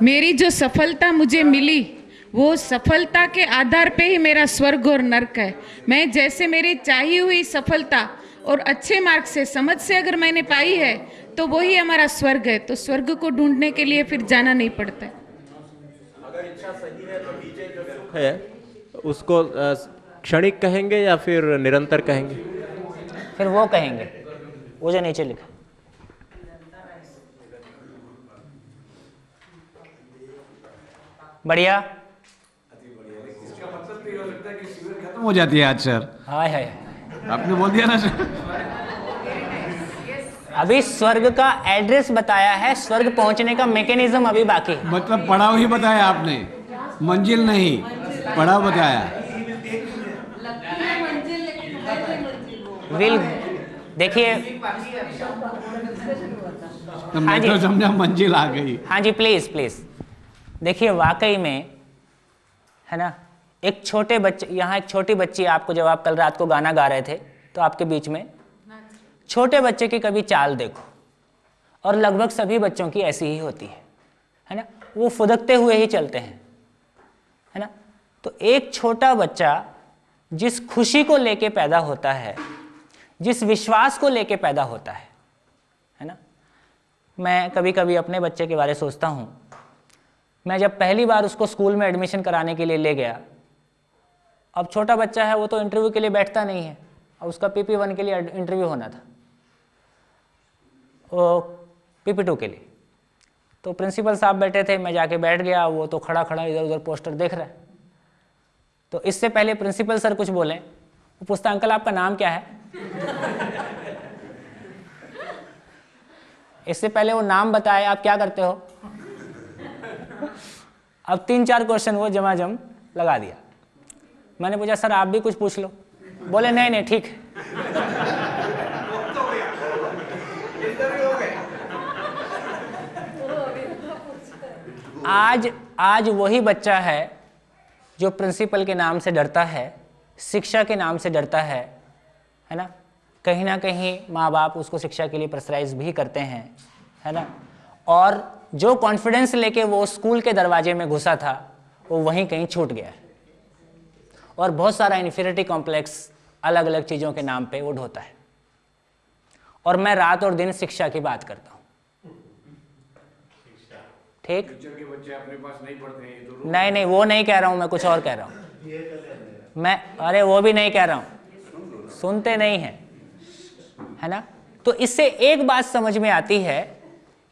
मेरी जो सफलता मुझे मिली, वो सफलता के आधार पे ही मेरा स्वर्ग और नर्क है। मैं जैसे मेरी चाहिए हुई सफलता और अच्छे मार्ग से, समझ से अगर मैंने पाई है, तो वही हमारा स्वर्ग है। तो स्वर्ग को ढूंढने के लिए फिर जाना नहीं पड़ता है। अगर इच्छा सही है तो नीचे जो सुख है उसको क्षणिक कहेंगे या फिर निरंतर कहेंगे? फिर वो कहेंगे, वो जो नीचे लिखा। बढ़िया, खत्म हो जाती है आज सर। हाय हाय, आपने बोल दिया ना सर। अभी स्वर्ग का एड्रेस बताया है, स्वर्ग पहुंचने का मैकेनिज्म अभी बाकी है। मतलब पड़ाव ही बताया आपने, मंजिल नहीं, पड़ाव बताया। विल देखिए, तो मैं तो समझा मंजिल आ गई। हाँ जी, प्लीज प्लीज देखिए, वाकई में है ना, एक छोटे बच्चे, यहाँ एक छोटी बच्ची, आपको जब आप कल रात को गाना गा रहे थे तो आपके बीच में छोटे बच्चे की कभी चाल देखो, और लगभग सभी बच्चों की ऐसी ही होती है ना? वो फुदकते हुए ही चलते हैं, है ना? तो एक छोटा बच्चा जिस खुशी को लेके पैदा होता है, जिस विश्वास को लेके पैदा होता है ना? मैं कभी कभी अपने बच्चे के बारे में सोचता हूँ। मैं जब पहली बार उसको स्कूल में एडमिशन कराने के लिए ले गया, अब छोटा बच्चा है, वो तो इंटरव्यू के लिए बैठता नहीं है, और उसका PP1 के लिए इंटरव्यू होना था, वो PP2 के लिए। तो प्रिंसिपल साहब बैठे थे, मैं जाके बैठ गया, वो तो खड़ा खड़ा इधर उधर पोस्टर देख रहा है। तो इससे पहले प्रिंसिपल सर कुछ बोले, वो पूछता, अंकल आपका नाम क्या है? इससे पहले वो नाम बताए, आप क्या करते हो? अब 3-4 क्वेश्चन वो जमाजम लगा दिया। मैंने पूछा, सर आप भी कुछ पूछ लो। बोले नहीं नहीं ठीक है। आज वही बच्चा है जो प्रिंसिपल के नाम से डरता है, शिक्षा के नाम से डरता है ना? कहीं ना कहीं माँ बाप उसको शिक्षा के लिए प्रेशराइज भी करते हैं, है ना? और जो कॉन्फिडेंस लेके वो स्कूल के दरवाजे में घुसा था, वो वहीं कहीं छूट गया है, और बहुत सारा इन्फीरियरिटी कॉम्प्लेक्स अलग अलग चीज़ों के नाम पे वो ढोता है। और मैं रात और दिन शिक्षा की बात करता हूँ, ठीक? के बच्चे अपने पास नहीं पढ़ते हैं तो नहीं नहीं, वो नहीं कह रहा हूँ मैं, कुछ और कह रहा हूँ मैं। अरे वो भी नहीं कह रहा हूँ, सुनते नहीं हैं, है ना? तो इससे एक बात समझ में आती है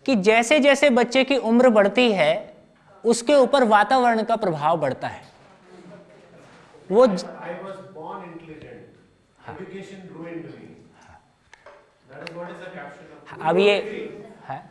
कि जैसे जैसे बच्चे की उम्र बढ़ती है, उसके ऊपर वातावरण का प्रभाव बढ़ता है। वो अब ये है